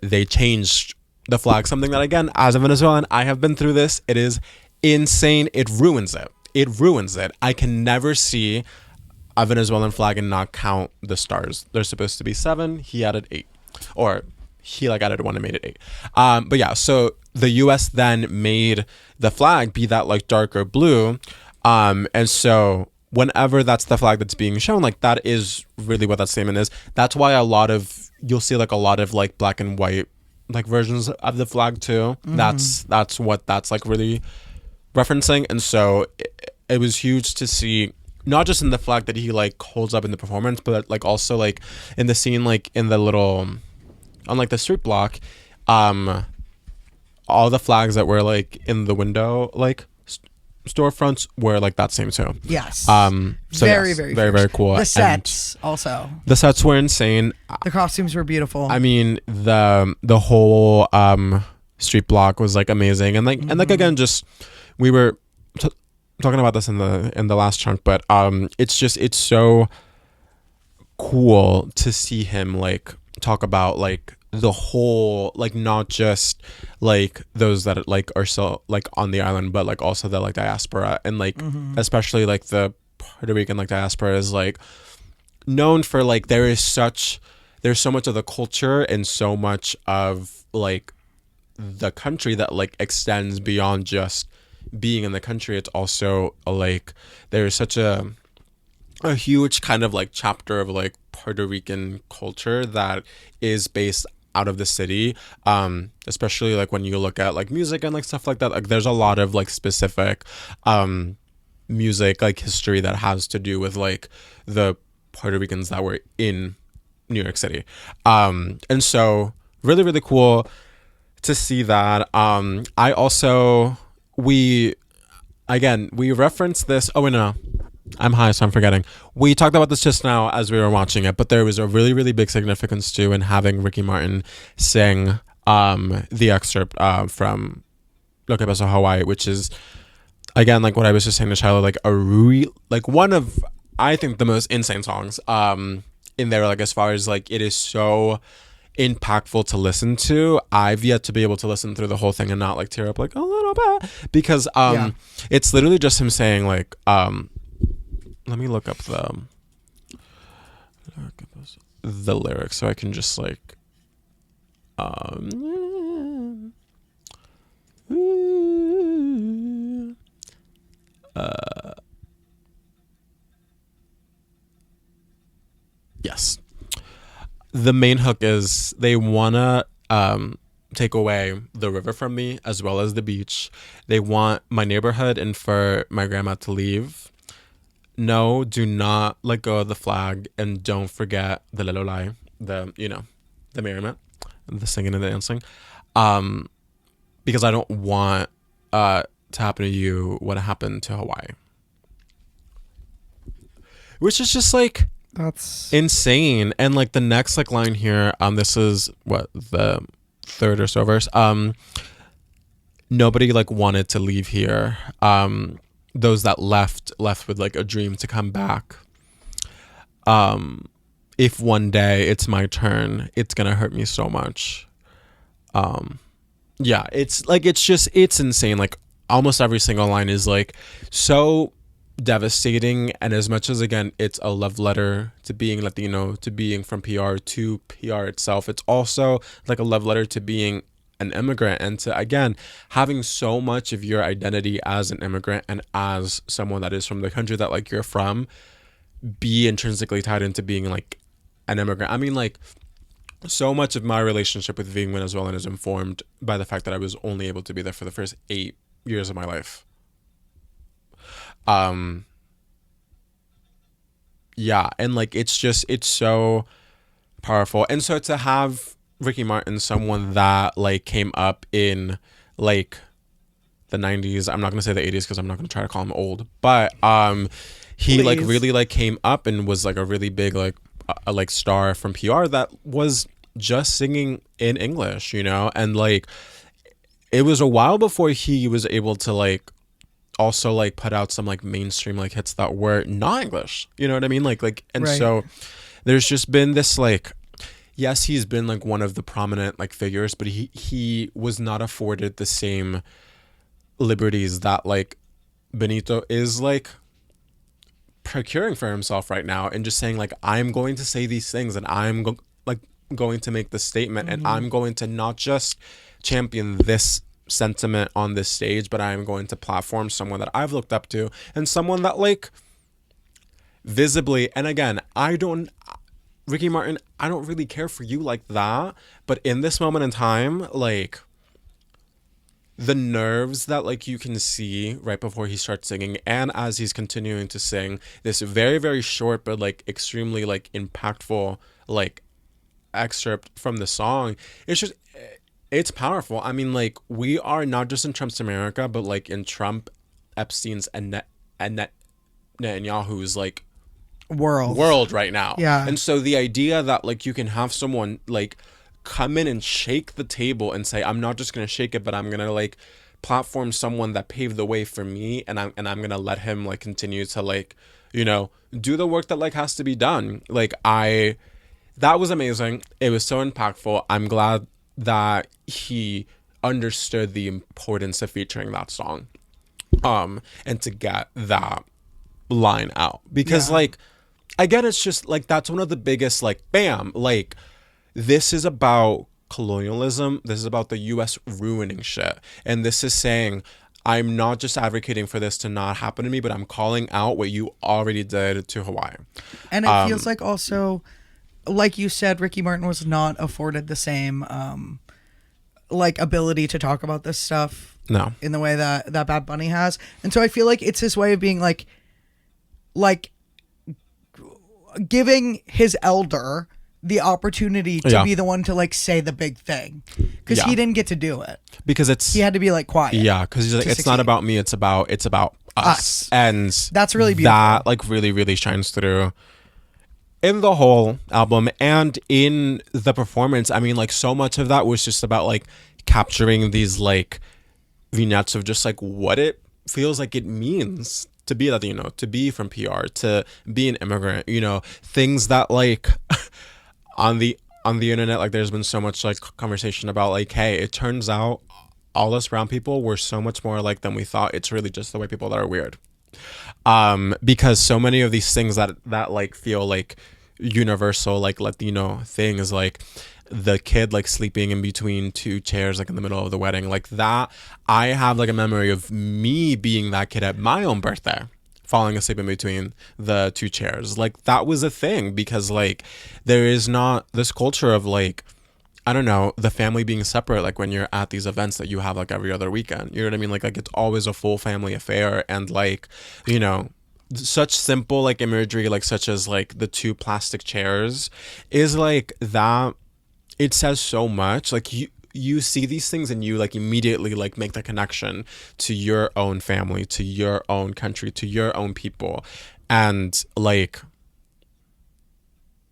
they changed the flag, something that again, as a Venezuelan, I have been through this. It is insane. It ruins it. I can never see a Venezuelan flag and not count the stars. They're supposed to be 7. He added 8, or he like added 1 and made it 8. But yeah, so the US then made the flag be that like darker blue, and so whenever that's the flag that's being shown, like that is really what that statement is. That's why you'll see like a lot of like black and white like versions of the flag too. That's what that's like really referencing. And so it was huge to see, not just in the flag that he like holds up in the performance, but like also like in the scene, like in the little on like the street block, all the flags that were like in the window like storefronts were like that same too. Yes. So very very cool. The sets also. The sets were insane. The costumes were beautiful. I mean, the whole street block was like amazing, and like again, just we were talking about this in the last chunk, but it's so cool to see him like talk about like the whole, like not just like those that like are still like on the island, but like also the like diaspora, and like especially like the Puerto Rican like diaspora is like known for like there's so much of the culture and so much of like the country that like extends beyond just being in the country. It's also like there's such a huge kind of like chapter of like Puerto Rican culture that is based out of the city, especially like when you look at like music and like stuff like that. Like there's a lot of like specific music like history that has to do with like the Puerto Ricans that were in New York City, and so really, really cool to see that. I also we referenced this. Oh wait, no, I'm high, so I'm forgetting. We talked about this just now as we were watching it, but there was a really, really big significance too in having Ricky Martin sing the excerpt from Lo Que Pasó Hawaii, which is, again, like what I was just saying to Shiloh, like like one of, I think, the most insane songs in there, like as far as like it is so impactful to listen to. I've yet to be able to listen through the whole thing and not like tear up like a little bit, because it's literally just him saying like let me look up the lyrics so I can just like yes. The main hook is they wanna take away the river from me as well as the beach. They want my neighborhood and for my grandma to leave. No, do not let go of the flag, and don't forget the lelolai, the merriment, the singing and the dancing, because I don't want to happen to you what happened to Hawaii, which is just like that's insane. And like the next like line here, this is what, the third or so verse. Nobody like wanted to leave here. Those that left with like a dream to come back. If one day it's my turn, it's gonna hurt me so much. Yeah, it's like it's insane. Like almost every single line is like so devastating, and as much as again it's a love letter to being Latino, to being from PR, to PR itself, it's also like a love letter to being an immigrant, and to again having so much of your identity as an immigrant and as someone that is from the country that like you're from be intrinsically tied into being like an immigrant. I mean, like so much of my relationship with being Venezuelan is informed by the fact that I was only able to be there for the first 8 years of my life. Yeah, and like it's so powerful. And so to have Ricky Martin, someone that like came up in like the 90s, I'm not gonna say the 80s because I'm not gonna try to call him old, but he Please. like really like came up and was like a really big like like star from PR that was just singing in English, and like it was a while before he was able to like also like put out some like mainstream like hits that were not English, you know what I mean, like and right. So there's just been this like, yes, he's been like one of the prominent like figures, but he was not afforded the same liberties that like Benito is like procuring for himself right now, and just saying like, I'm going to say these things, and I'm going to make this statement, and I'm going to not just champion this sentiment on this stage, but I'm going to platform someone that I've looked up to, and someone that like visibly, and again, Ricky Martin, I don't really care for you like that, but in this moment in time, like the nerves that like you can see right before he starts singing, and as he's continuing to sing this very, very short but like extremely like impactful like excerpt from the song, it's powerful. I mean, like we are not just in Trump's America, but like in Trump, Epstein's, and Netanyahu's like world right now. Yeah. And so the idea that like you can have someone like come in and shake the table and say, I'm not just gonna shake it, but I'm gonna like platform someone that paved the way for me, and I'm gonna let him like continue to like do the work that like has to be done. Like that was amazing. It was so impactful. I'm glad that he understood the importance of featuring that song, and to get that line out, because like again, it's just like that's one of the biggest, like, bam, like, this is about colonialism. This is about the US ruining shit. And this is saying, I'm not just advocating for this to not happen to me, but I'm calling out what you already did to Hawaii. And it feels like also, like you said, Ricky Martin was not afforded the same like ability to talk about this stuff. No. In the way that Bad Bunny has. And so I feel like it's his way of being like giving his elder the opportunity to be the one to like say the big thing, because he didn't get to do it because he had to be like quiet. Yeah, because he's like, it's not about me, it's about us. And that's really beautiful. That like really, really shines through in the whole album and in the performance. I mean, like, so much of that was just about like capturing these like vignettes of just like what it feels like it means to be Latino, to be from PR, to be an immigrant, you know, things that like on the internet, like, there's been so much like conversation about like, hey, it turns out all us brown people were so much more like than we thought. It's really just the white people that are weird. Because so many of these things that like feel like universal, like Latino things, like the kid like sleeping in between two chairs like in the middle of the wedding, like that, I have like a memory of me being that kid at my own birthday, falling asleep in between the two chairs. Like, that was a thing, because like there is not this culture of like, I don't know, the family being separate, like when you're at these events that you have like every other weekend, you know what I mean? Like it's always a full family affair. And like, you know, such simple like imagery, like such as like the two plastic chairs, is like that. It says so much. Like you see these things and you like immediately like make the connection to your own family, to your own country, to your own people. And like,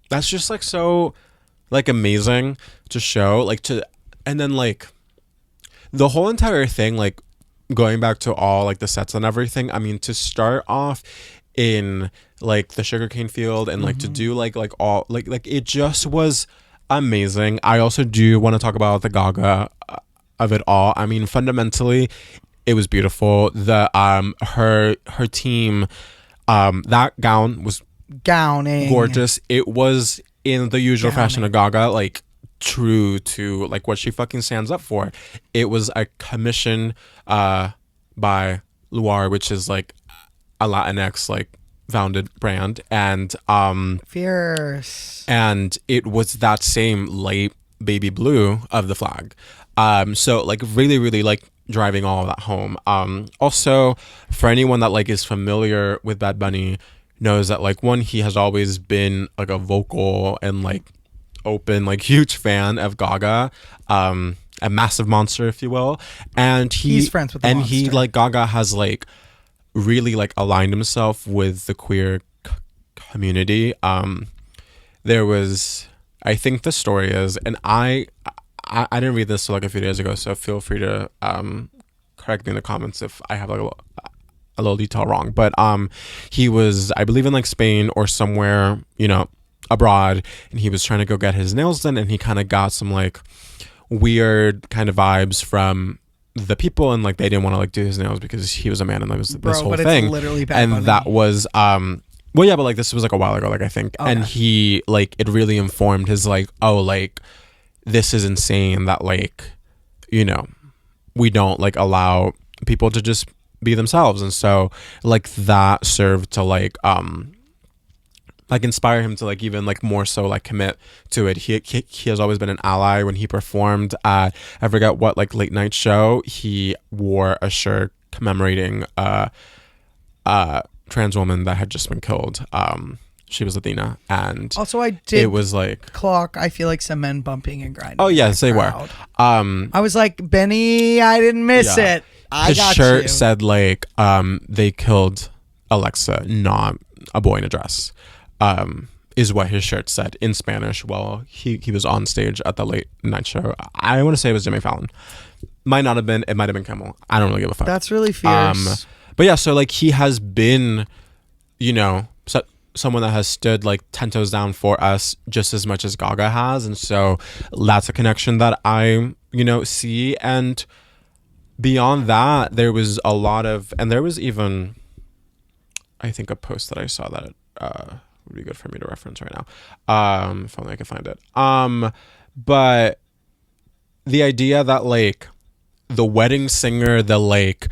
that's just like so like amazing to show, like, to, and then like the whole entire thing, like going back to all like the sets and everything. I mean, to start off in like the sugarcane field and like to do like all like it just was amazing. I also do want to talk about the Gaga of it all. I mean, fundamentally, it was beautiful. The her team, that gown was gorgeous. It was in the usual fashion of Gaga, like true to like what she fucking stands up for. It was a commission by Luar, which is like a Latinx like founded brand, and fierce, and it was that same light baby blue of the flag, so like really like driving all of that home. Also, for anyone that like is familiar with Bad Bunny, knows that like, one, he has always been like a vocal and like open like huge fan of Gaga, a massive monster, if you will, and he's friends with the monster. He like Gaga has like really like aligned himself with the queer community. There was, I think the story is, and I didn't read this till like a few days ago, so feel free to correct me in the comments if I have like a little detail wrong, but he was, I believe, in like Spain or somewhere, you know, abroad, and he was trying to go get his nails done, and he kind of got some like weird kind of vibes from the people, and like they didn't want to like do his nails because he was a man, and that was this whole thing. It's literally Bad Bunny. And that was well, yeah, but like this was like a while ago, like I think. Okay. And he like, it really informed his like, oh, like this is insane that like, you know, we don't like allow people to just be themselves. And so like that served to like inspire him to like even like more so like commit to it. He has always been an ally. When he performed at, I forget what like late night show, he wore a shirt commemorating trans woman that had just been killed. She was Latina, and also I did, it was like clock, I feel like some men bumping and grinding. Oh yes, they were. I was like, Benny, I didn't miss it. His shirt said like they killed Alexa, not a boy in a dress, is what his shirt said in Spanish while he was on stage at the late night show. I want to say it was Jimmy Fallon. Might not have been. It might have been Kimmel. I don't really give a fuck. That's really fierce. But yeah, so like he has been, you know, someone that has stood like 10 toes down for us just as much as Gaga has. And so that's a connection that I, you know, see. And beyond that, there was a lot of, and there was even, I think, a post that I saw that would be good for me to reference right now. If only I could find it. But the idea that like the wedding singer, the like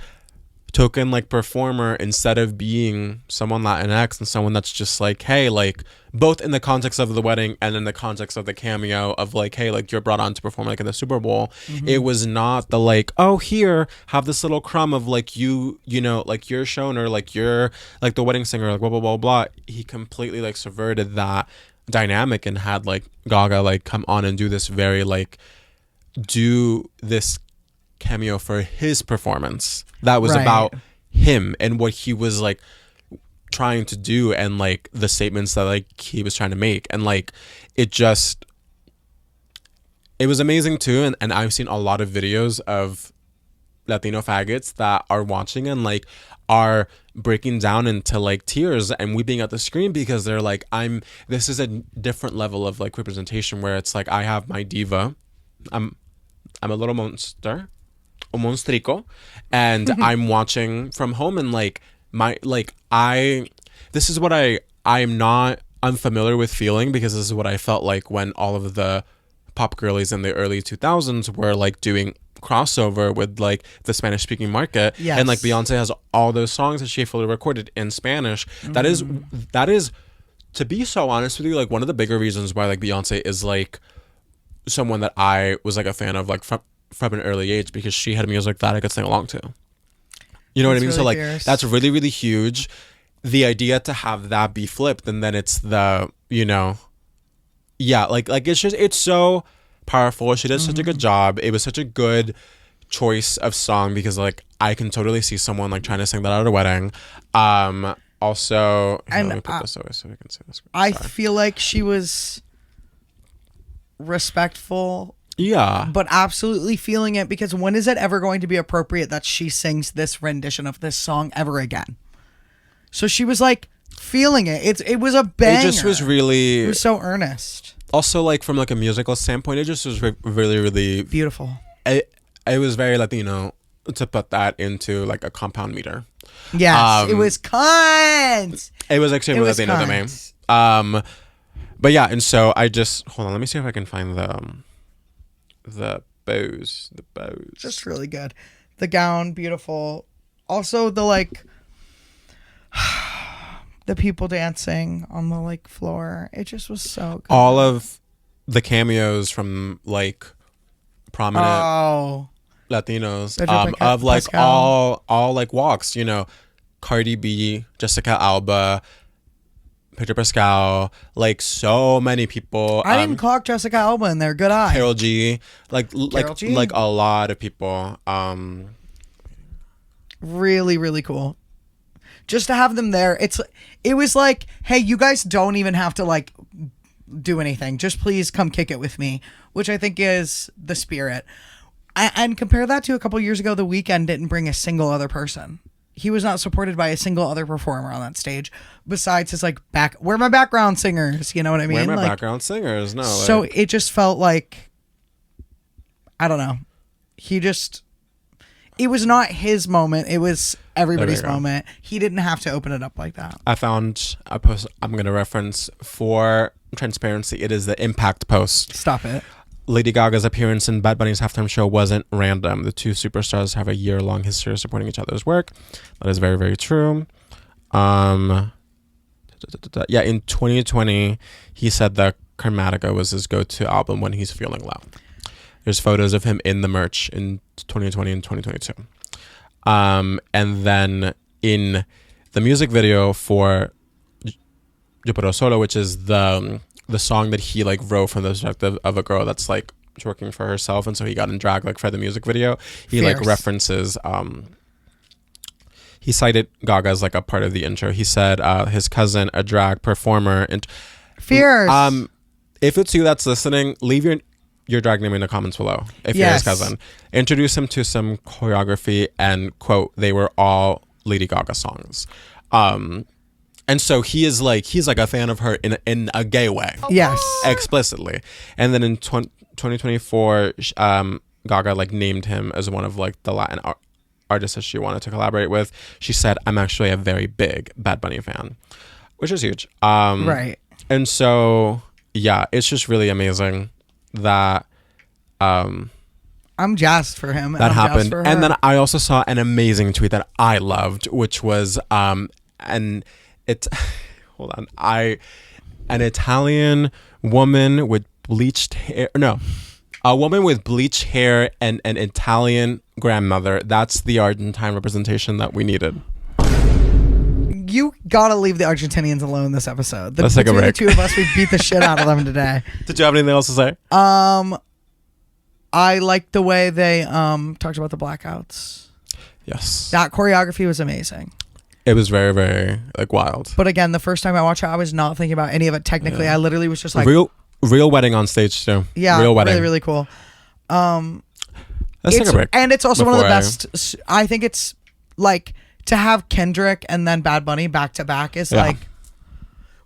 token like performer, instead of being someone Latinx and someone that's just like, hey, like both in the context of the wedding and in the context of the cameo of like, hey, like you're brought on to perform like in the Super Bowl. It was not the like, oh, here, have this little crumb of like you know, like you're shown, or like you're like the wedding singer, like blah blah blah blah. He completely like subverted that dynamic and had like Gaga like come on and do this very like do this cameo for his performance that was about him and what he was like trying to do and like the statements that like he was trying to make, and like it was amazing too. And I've seen a lot of videos of Latino faggots that are watching and like are breaking down into like tears and weeping at the screen because they're like, this is a different level of like representation where it's like I have my diva, I'm a little monster, a monstrico, and I'm watching from home, and like this is what I'm not unfamiliar with feeling, because this is what I felt like when all of the pop girlies in the early 2000s were like doing crossover with like the Spanish speaking market. Yes. And like Beyonce has all those songs that she fully recorded in Spanish. That is to be so honest with you, like one of the bigger reasons why like Beyonce is like someone that I was like a fan of like from an early age, because she had music that I could sing along to. You know what I mean? Really so like fierce. that's really, really huge. The idea to have that be flipped, and then it's the, you know, yeah, like it's so powerful. She did such a good job. It was such a good choice of song, because like I can totally see someone like trying to sing that at a wedding. Also, And let me put this away so we can see this. I Sorry. feel like she was respectful, Yeah. but absolutely feeling it, because when is it ever going to be appropriate that she sings this rendition of this song ever again? So she was like feeling it. It was a banger. It just was really. It was so earnest. Also, like from like a musical standpoint, it just was really, really Beautiful. It was very Latino to put that into like a compound meter. Yes, it was cunt. It was extremely It was Latino cunt. to me. But yeah, and so I just hold on. Let me see if I can find the bows. The bows. Just really good. The gown, beautiful. Also, the like, the people dancing on the like floor. It just was so good. All of the cameos from like prominent Latinos of like Pascal. all like walks. You know, Cardi B, Jessica Alba, Pedro Pascal, like so many people. I didn't clock Jessica Alba in there. Good eye. Carol G, like G? like a lot of people. Really, really cool. Just to have them there. It was like, hey, you guys don't even have to like do anything. Just please come kick it with me, which I think is the spirit. And compare that to a couple years ago, The Weeknd didn't bring a single other person. He was not supported by a single other performer on that stage besides his like where are my background singers? You know what I mean? Where are my like, background singers? No. So like, it just felt like, I don't know. It was not his moment. It was everybody's moment. He didn't have to open it up like that. I found a post I'm going to reference for transparency. It is the Impact post. Stop it. Lady Gaga's appearance in Bad Bunny's halftime show wasn't random. The two superstars have a year-long history of supporting each other's work. That is very, very true. Yeah, in 2020, he said that Chromatica was his go-to album when he's feeling low. There's photos of him in the merch in 2020 and 2022. And then in the music video for Yo Pero Solo, which is the song that he like wrote from the perspective of a girl that's like working for herself, and so he got in drag like for the music video. He like references he cited Gaga as like a part of the intro. He said his cousin, a drag performer, and Fierce. If it's you that's listening, leave your drag name in the comments below if you're his cousin. Introduce him to some choreography, and quote, they were all Lady Gaga songs. And so he's like a fan of her in a gay way. Yes. Explicitly. And then in 2024, Gaga like named him as one of like the Latin artists that she wanted to collaborate with. She said, I'm actually a very big Bad Bunny fan. which is huge. Right. And so, yeah, it's just really amazing that I'm jazzed for him. that I'm happened. jazzed for And her. then I also saw an amazing tweet that I loved, which was hold on, an Italian woman with bleached hair. No, a woman with bleached hair and an Italian grandmother. That's the Argentine representation that we needed. You gotta leave the Argentinians alone this episode. Let's take a Between break. the two of us, we beat the shit out of them today. Did you have anything else to say? I liked the way they talked about the blackouts. Yes. That choreography was amazing. It was very, very like wild. But again, the first time I watched it, I was not thinking about any of it technically. Yeah. I literally was just like, real wedding on stage too. yeah, real wedding. really, really cool. Let's take a break. And it's also one of the before best. I think it's like to have Kendrick and then Bad Bunny back to back is Yeah. like,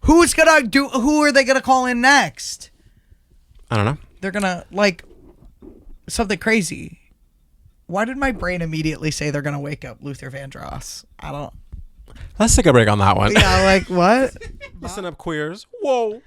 who are they gonna call in next? I don't know. They're gonna like something crazy. Why did my brain immediately say they're gonna wake up Luther Vandross? I don't. Let's take a break on that one. Yeah, like what? Listen up, queers. Whoa.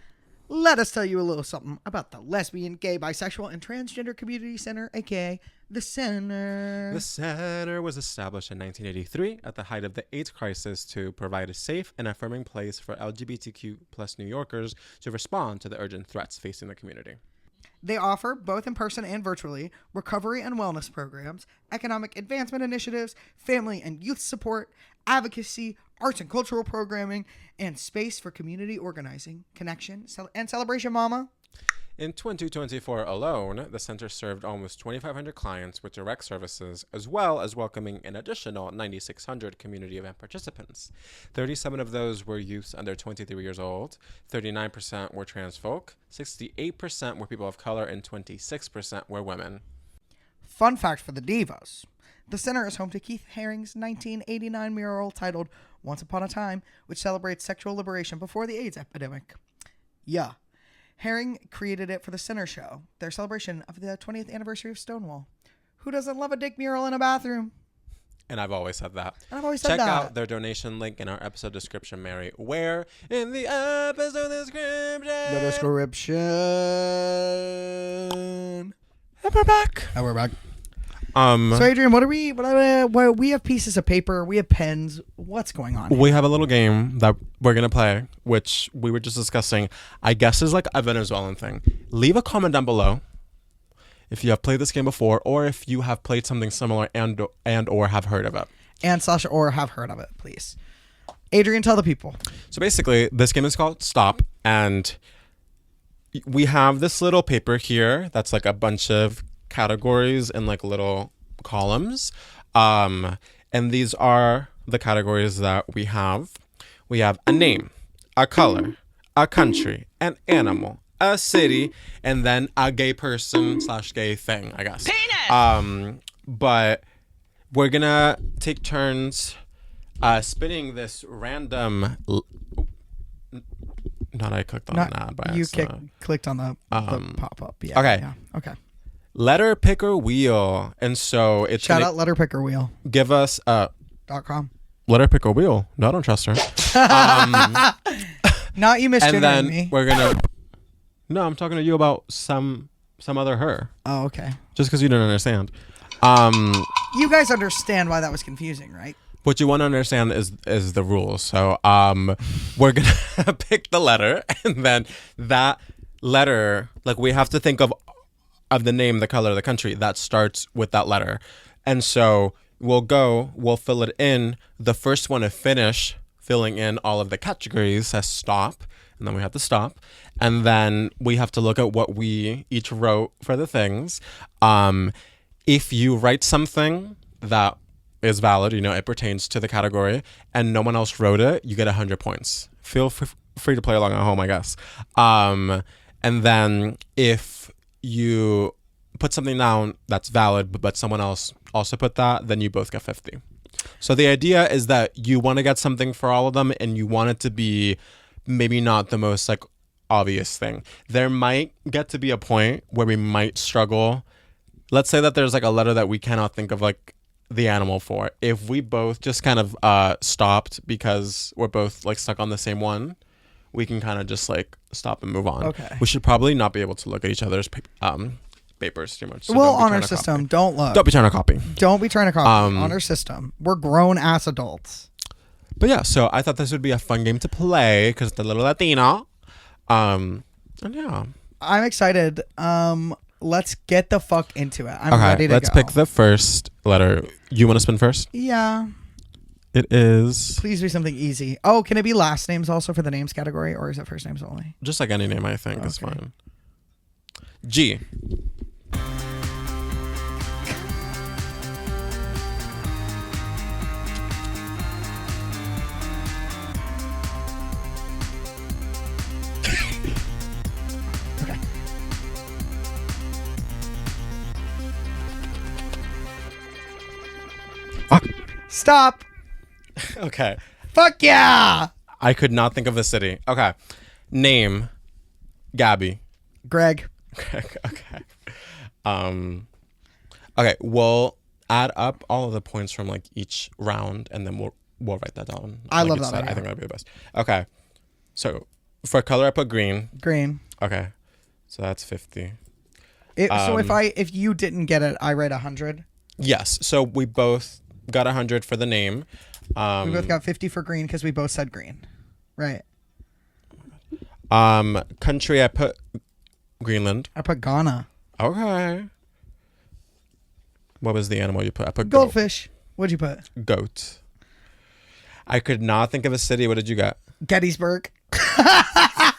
Let us tell you a little something about the lesbian, gay, bisexual, and transgender community center, aka the Center. The center was established in 1983 at the height of the AIDS crisis to provide a safe and affirming place for LGBTQ plus New Yorkers to respond to the urgent threats facing the community. They offer, both in person and virtually, recovery and wellness programs, economic advancement initiatives, family and youth support, advocacy, arts and cultural programming, and space for community organizing, connection, and celebration, mama. In 2024 alone, the center served almost 2,500 clients with direct services, as well as welcoming an additional 9,600 community event participants. 37 of those were youths under 23 years old, 39% were trans folk, 68% were people of color, and 26% were women. Fun fact for the divas. The center is home to Keith Haring's 1989 mural titled Once Upon a Time, which celebrates sexual liberation before the AIDS epidemic. Yeah. Haring created it for the Center Show, their celebration of the 20th anniversary of Stonewall. Who doesn't love a dick mural in a bathroom? And I've always said that. Check out their donation link in our episode description, Mary. Where in the episode description? The description. And we're back. And we're back. So Adrian, what we have pieces of paper, we have pens. What's going on? We have a little game that we're gonna play, which we were just discussing. I guess is like a Venezuelan thing. Leave a comment down below if you have played this game before, or if you have played something similar and or have heard of it. And Sasha or have heard of it, please. Adrian, tell the people. So basically, this game is called Stop, and we have this little paper here that's like a bunch of categories and like little columns, and these are the categories that we have. We have a name, a color, a country, an animal, a city, and then a gay person / gay thing, I guess. Penis! But we're gonna take turns spinning this random not I clicked on an ad by accident. You clicked on the pop-up. Yeah. Okay. Yeah. Okay. Letter picker wheel. And so it's Shout out Letter Picker Wheel. give us .com. letter picker wheel. No, I don't trust her. Not you misgendering And then me. we're gonna No, I'm talking to you about some other her. Oh, okay. Just because you don't understand. You guys understand why that was confusing, right? What you want to understand is the rules. So we're gonna pick the letter, and then that letter, like we have to think of the name, the color, the country that starts with that letter. And so we'll fill it in. The first one to finish filling in all of the categories says stop, and then we have to stop. And then we have to look at what we each wrote for the things. If you write something that is valid, it pertains to the category, and no one else wrote it, you get 100 points. Feel free to play along at home, I guess. And then if you put something down that's valid, but someone else also put that, then you both get 50. So the idea is that you want to get something for all of them, and you want it to be maybe not the most like obvious thing. There might get to be a point where we might struggle. Let's say that there's like a letter that we cannot think of like the animal for. If we both just kind of stopped because we're both like stuck on the same one, we can kind of just like stop and move on. Okay. We should probably not be able to look at each other's papers too much. So well, on our system, don't look. Don't be trying to copy. Don't be trying to copy on our system. We're grown ass adults. But yeah, so I thought this would be a fun game to play because it's a little Latino. And yeah. I'm excited. Let's get the fuck into it. I'm ready to go. Let's pick the first letter. You want to spin first? Yeah. It is. Please be something easy. Oh, can it be last names also for the names category, or is it first names only? Just like any name, I think is fine. G. Stop. Okay. Fuck yeah. I could not think of the city. Okay. Name. Gabby. Greg. Okay. Okay. We'll add up all of the points from like each round, and then we'll write that down. I love that. I think that'd be the best. Okay. So for color, I put green. Green. Okay. So that's 50. So if you didn't get it, I write 100. Yes. So we both got 100 for the name. We both got 50 for green because we both said green. Right. Country, I put Greenland. I put Ghana. Okay. What was the animal you put? I put goldfish. What'd you put? Goat. I could not think of a city. What did you get? Gettysburg. Is that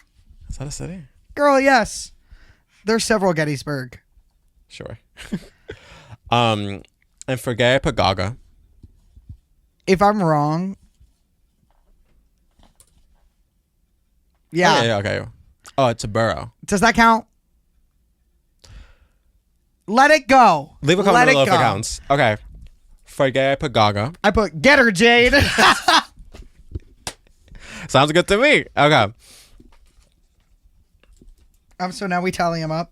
a city? Girl, yes. There's several Gettysburg. Sure. And for gay, I put Gaga. If I'm wrong. Yeah. Oh, yeah, okay. Oh, it's a borough. Does that count? Let it go. Leave a comment below if it counts. Okay. For gay, I put Gaga. I put Get Her, Jade. Sounds good to me. Okay. So now we tally them up.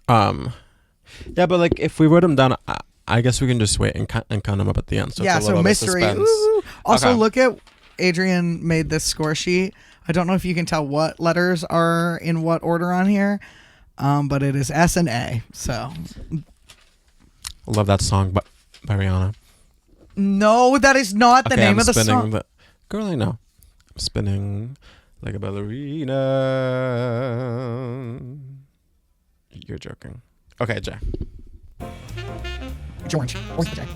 Yeah, but like if we wrote them down, I guess we can just wait and count them up at the end. So yeah, it's a little so mystery. Ooh. Also, okay. Look at Adrian made this score sheet. I don't know if you can tell what letters are in what order on here, but it is S and A. So, love that song by Rihanna. No, that is not the name of the song. Girl, I know. I'm spinning like a ballerina. You're joking. Okay, Jay. George. Where's the Jay?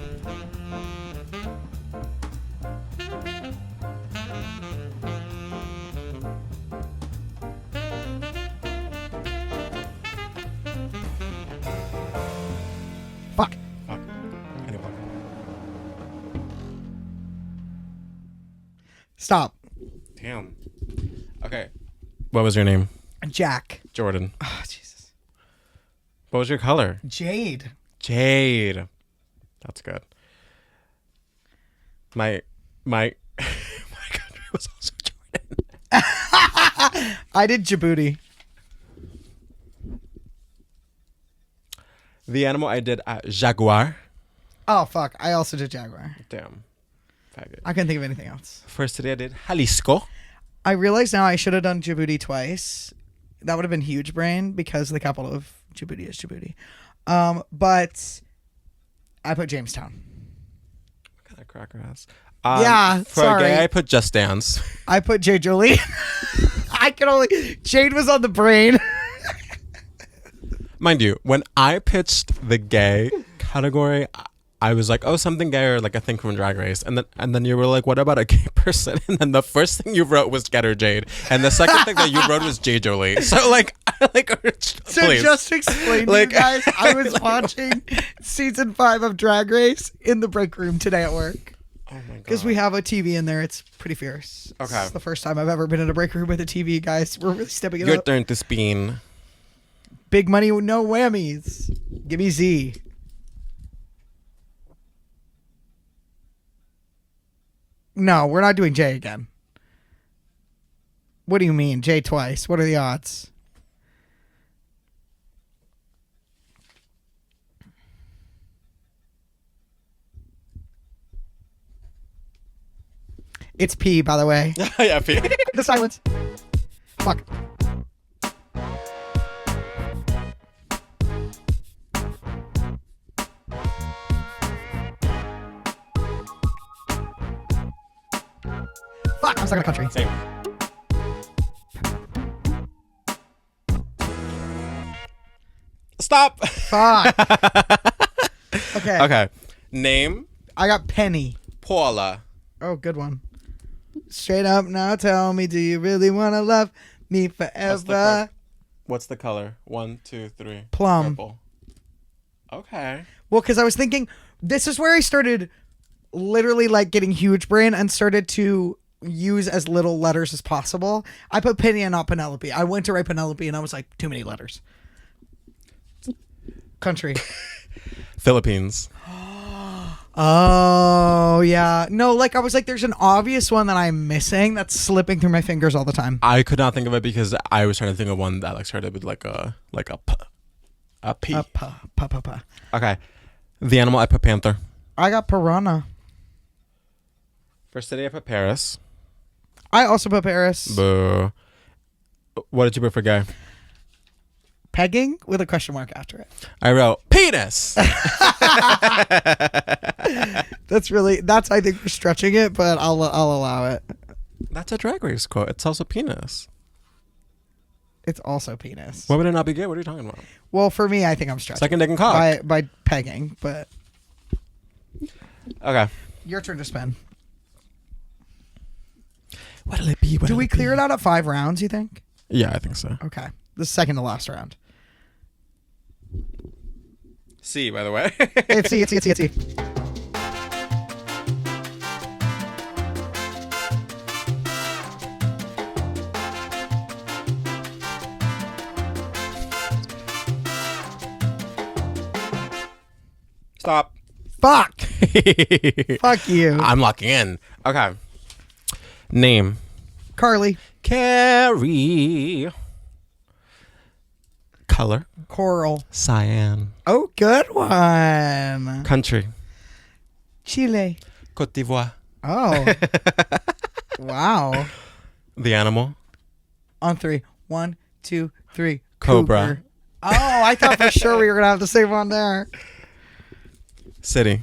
Fuck. Anyway. Stop. Damn. Okay. What was your name? Jack. Jordan. Oh, Jesus. What was your color? Jade. Jade. That's good. My country was also Jordan. I did Djibouti. The animal I did Jaguar. Oh, fuck. I also did Jaguar. Damn. Faggot. I couldn't think of anything else. First today I did Jalisco. I realize now I should have done Djibouti twice. That would have been huge brain because the capital of Djibouti is Djibouti. But I put Jamestown. What kind of cracker ass? Yeah, for sorry. gay, I put Just Dance. I put Jade Jolie. I can only... Jade was on the brain. Mind you, when I pitched the gay category, I was like, oh, something gay or like a thing from Drag Race. And then you were like, what about a gay person? And then the first thing you wrote was Get Her Jade. And the second thing that you wrote was Jade Jolie. So like, so please. Just explain to you guys, I was watching season 5 of Drag Race in the break room today at work. Oh my God. Because we have a TV in there. It's pretty fierce. Okay. It's the first time I've ever been in a break room with a TV, guys. We're really stepping it Your up. turn to spin. Big money, no whammies. Give me Z. No, we're not doing J again. What do you mean? J twice. What are the odds? It's P, by the way. Yeah, P. The silence. Fuck. Fuck, I'm stuck in a country. Same. Stop. Fuck. Okay. Okay. Name. I got Penny. Paula. Oh, good one. Straight up now, tell me, do you really want to love me forever? What's the color? 1, 2, 3. Plum. Purple. Okay. Well, because I was thinking, this is where I started literally like getting huge brain and started to use as little letters as possible. I put Penny and not Penelope. I went to write Penelope and I was like, too many letters. Country. Philippines. Oh, yeah. No, like I was like, there's an obvious one that I'm missing that's slipping through my fingers all the time. I could not think of it because I was trying to think of one that like started with like a p. A P. Okay. The animal, I put panther. I got piranha. For city, I put Paris. I also put Paris. Boo. What did you put for gay? Pegging with a question mark after it. I wrote penis. That's I think we're stretching it, but I'll allow it. That's a Drag Race quote. It's also penis. It's also penis. Why would it not be gay? What are you talking about? Well, for me, I think I'm stretching. Second dick and cock. By pegging, but Okay. your turn to spin. What'll it be? Do we clear it out at 5 rounds, you think? Yeah, I think so. Okay. The second to last round. C, by the way. It's C. Stop. Fuck. Fuck you. I'm locking in. Okay. Name. Carly. Carrie. Color. Coral. Cyan. Oh, good one. Country. Chile. Côte d'Ivoire. Oh. Wow. The animal. On 3. 1, 2, 3. Cobra. Cougar. Oh, I thought for sure we were going to have the same one there. City.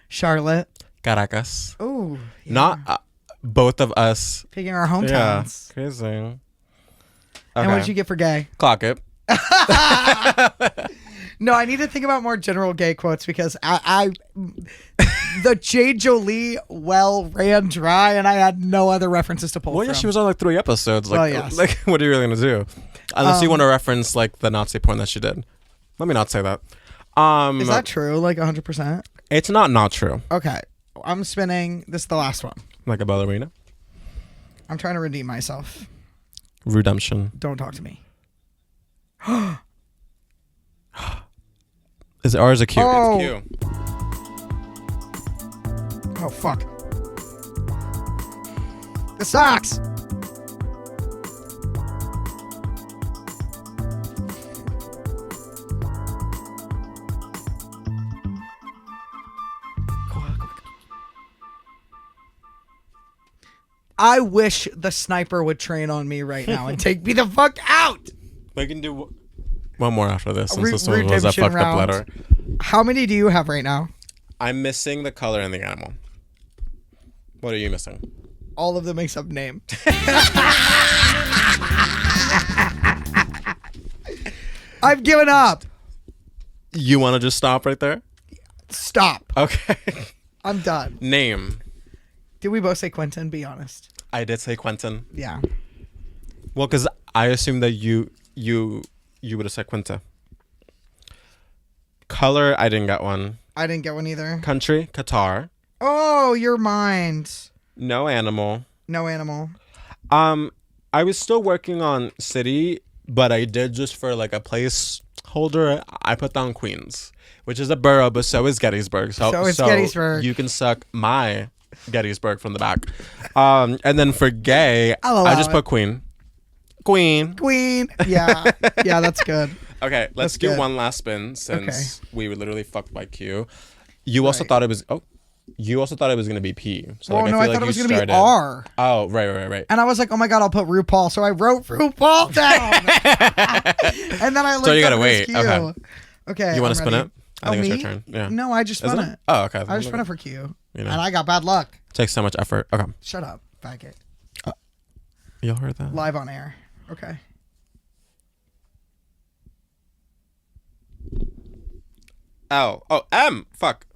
Charlotte. Caracas. Oh. Yeah. Not both of us. Picking our hometowns. Yeah. Crazy. Okay. And what did you get for gay? Clock it. No, I need to think about more general gay quotes because the J. Jolie well ran dry and I had no other references to pull Well, from. yeah, she was on like 3 episodes. Like, Well, yes. like what are you really going to do? Unless you want to reference like the Nazi porn that she did. Let me not say that. Is that true? Like 100%? It's not true. Okay. I'm spinning. This is the last one. Like a ballerina. I'm trying to redeem myself. Redemption. Don't talk to me. Is it R or is it Q? Oh. It's Q. Oh, fuck. This sucks. I wish the sniper would train on me right now and take me the fuck out. We can do one more after this. Since Re- this one was a redemption fucked up round. letter. How many do you have right now? I'm missing the color in the animal. What are you missing? All of the mix-up name. I've given up. You want to just stop right there? Stop. Okay. I'm done. Name. Did we both say Quentin? Be honest. I did say Quentin. Yeah. Well, because I assumed that you would have said Quinta. Color, I didn't get one. I didn't get one either. Country, Qatar. Oh, your mind. No animal. No animal. I was still working on city, but I did just for like a placeholder. I put down Queens, which is a borough, but so is Gettysburg. So is Gettysburg. You can suck my Gettysburg from the back. And then for gay, I just put Queen. Queen. Yeah. Yeah, that's good. Okay, let's That's do good. one last spin since we were literally fucked by Q. You also thought it was... Oh, You also thought it was going to be P. So Oh, no, I thought it was going to be R. Oh, right. And I was like, oh my God, I'll put RuPaul. So I wrote RuPaul down. And then I looked So you got to up wait. Q. Okay. You want to spin ready. it? I think it's your turn. Yeah. No, I just spun it. Oh, okay. I just spun it for Q. You know. And I got bad luck. Takes so much effort. Okay. Shut up, faggot. Y'all heard that? Live on air. Okay. L. Oh, M. Fuck.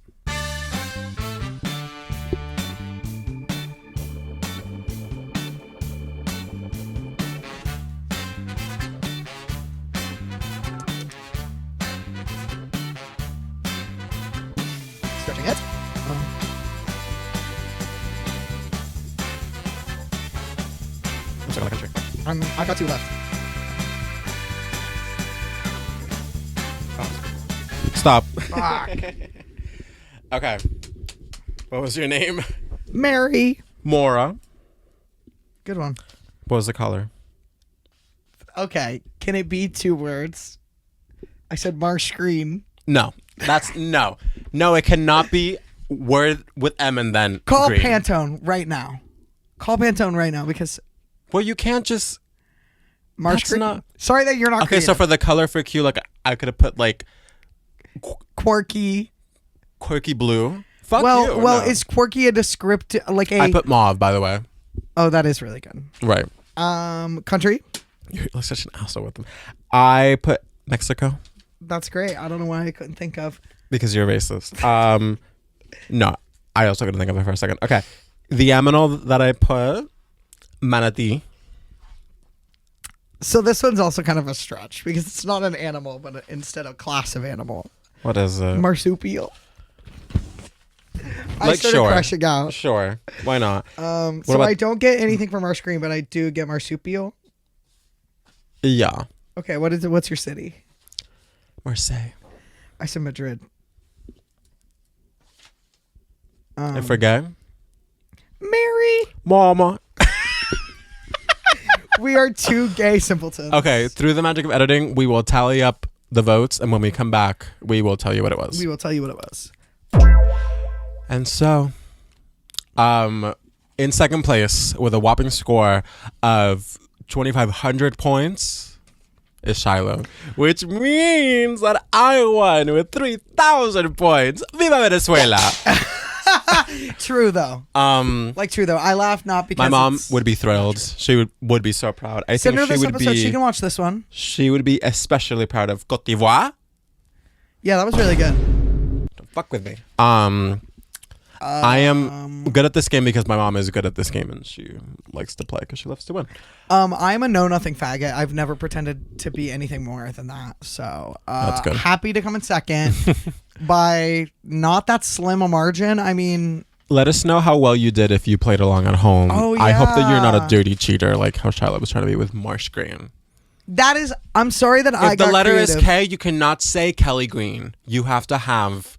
Stretching it. I'm checking the country. I got 2 left. Stop. Fuck. Okay. What was your name? Mary. Mora. Good one. What was the color? Okay. Can it be 2 words? I said Marsh Green. No. That's no. No, it cannot be word with M and then Call green. Pantone right now. Call Pantone right now because Well, you can't just. Marsh That's Green. not- Sorry that you're not Okay, so creative. for the color for Q, like I could have put like Quirky. quirky blue. Fuck Well, you. well, no. is quirky a descriptive like a? I put mauve, by the way. Oh, that is really good. Right. Country. You're like such an asshole with them. I put Mexico That's great. I don't know why I couldn't think of. because you're racist. No, I also couldn't think of it for a second. Okay, the aminal that I put manatee. So this one's also kind of a stretch because it's not an animal, but instead a class of animal. What is it? Marsupial. I Like, started sure. crushing out. Sure, why not? So about- I don't get anything from Marsh Green, but I do get marsupial. Yeah, Okay, what is it? What's your city? Marseille. I said Madrid. I forget. Mary. Mama. We are 2 gay simpletons. Okay, through the magic of editing, we will tally up the votes, and when we come back, we will tell you what it was. We will tell you what it was. And so, in second place with a whopping score of 2,500 points is Shiloh, which means that I won with 3,000 points. Viva Venezuela! True though. True though. I laugh not because My mom it's would be thrilled. She would be so proud. I Send think her she this would episode. be. She can watch this one. She would be especially proud of Côte d'Ivoire. Yeah, that was really good. Don't fuck with me. I am good at this game because my mom is good at this game and she likes to play because she loves to win. I'm a know-nothing faggot. I've never pretended to be anything more than that. So That's good. Happy to come in second by not that slim a margin. I mean, Let us know how well you did if you played along at home. Oh, I hope that you're not yeah. a dirty cheater like how Shiloh was trying to be with Marsh Green. that is. I'm sorry that I If the got letter creative. is K, you cannot say Kelly Green. You have to have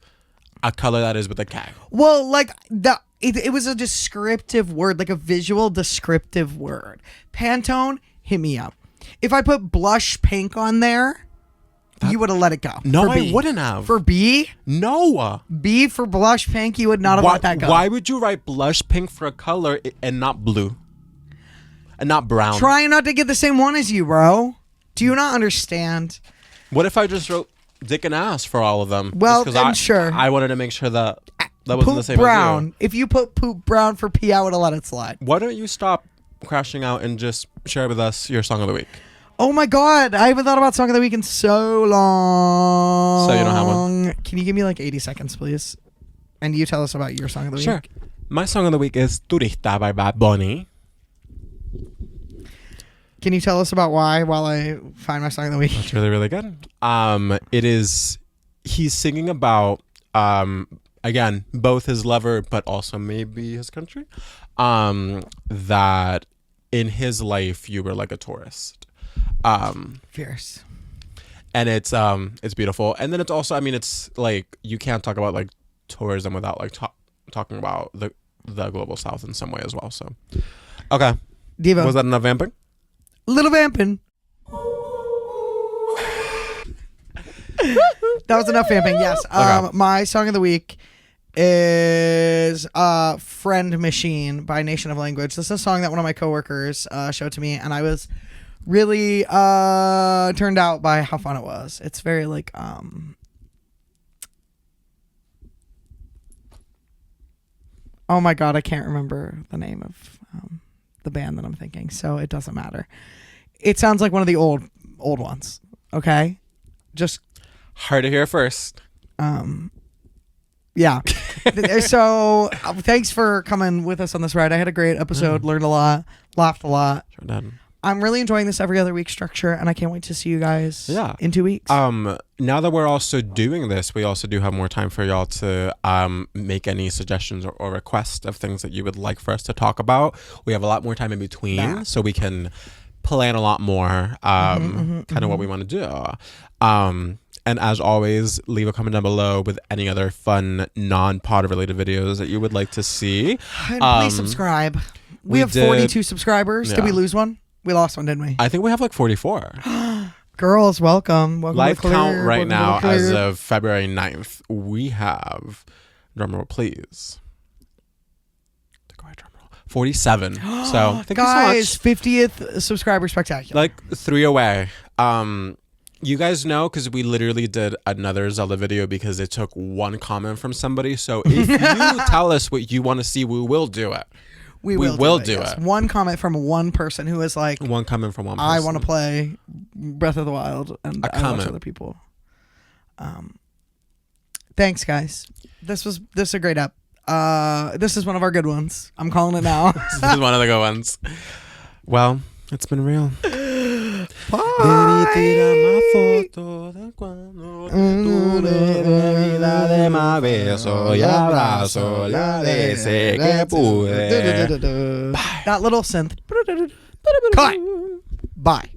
a color that is with a K. Well, like it was a descriptive word, like a visual descriptive word. Pantone, hit me up. If I put blush pink on there, you would have let it go. No, For B. I wouldn't have. For B, No. B for blush pink, you would not have let that go. Why would you write blush pink for a color and not blue? And not brown? Trying not to get the same one as you, bro. Do you not understand? What if I just wrote dick and ass for all of them? Well, Just 'cause then sure. I wanted to make sure that wasn't Poop the same brown. as you. If you put poop brown for P, I would have let it slide. Why don't you stop crashing out and just share with us your song of the week? Oh my God, I haven't thought about Song of the Week in so long. So you don't have one? Can you give me like 80 seconds, please? And you tell us about your Song of the Week. Sure. My song of the week is Turista by Bad Bunny. Can you tell us about why while I find my Song of the Week? It's really, really good. It is, he's singing about, again, both his lover, but also maybe his country. That in his life, you were like a tourist. Fierce. And it's beautiful. And then it's also, I mean, it's like, you can't talk about like tourism without like talking about the global south in some way as well. So, okay. Diva. Was that enough vamping? Little vamping. That was enough vamping, yes. Okay. My Song of the Week is Friend Machine by Nation of Language. This is a song that one of my coworkers showed to me, and I was really turned out by how fun it was. It's very like oh my god, I can't remember the name of the band that I'm thinking, so it doesn't matter. It sounds like one of the old ones. Okay, just heard it here first. Yeah. So thanks for coming with us on this ride. I had a great episode, learned a lot, laughed a lot. Sure did. I'm really enjoying this every other week structure, and I can't wait to see you guys in 2 weeks. Now that we're also doing this, we also do have more time for y'all to make any suggestions or requests of things that you would like for us to talk about. We have a lot more time in between, so we can plan a lot more kind of what we want to do. And as always, leave a comment down below with any other fun non-pod related videos that you would like to see. And please subscribe. We have 42 subscribers. Yeah. Did we lose one? We lost one, didn't we? I think we have like 44. Girls, welcome. Live count right now as of February 9th. We have, drumroll please. 47. So thank guys, you so much. 50th subscriber spectacular. Like 3 away. You guys know because we literally did another Zelda video because it took one comment from somebody. So if you tell us what you want to see, we will do it. We will do it. One comment from one person who is like, one comment from one person. I want to play Breath of the Wild, and I watch other people. Thanks, guys. This is a great app. This is one of our good ones. I'm calling it now. This is one of the good ones. Well, it's been real. That little synth. Cut. Bye.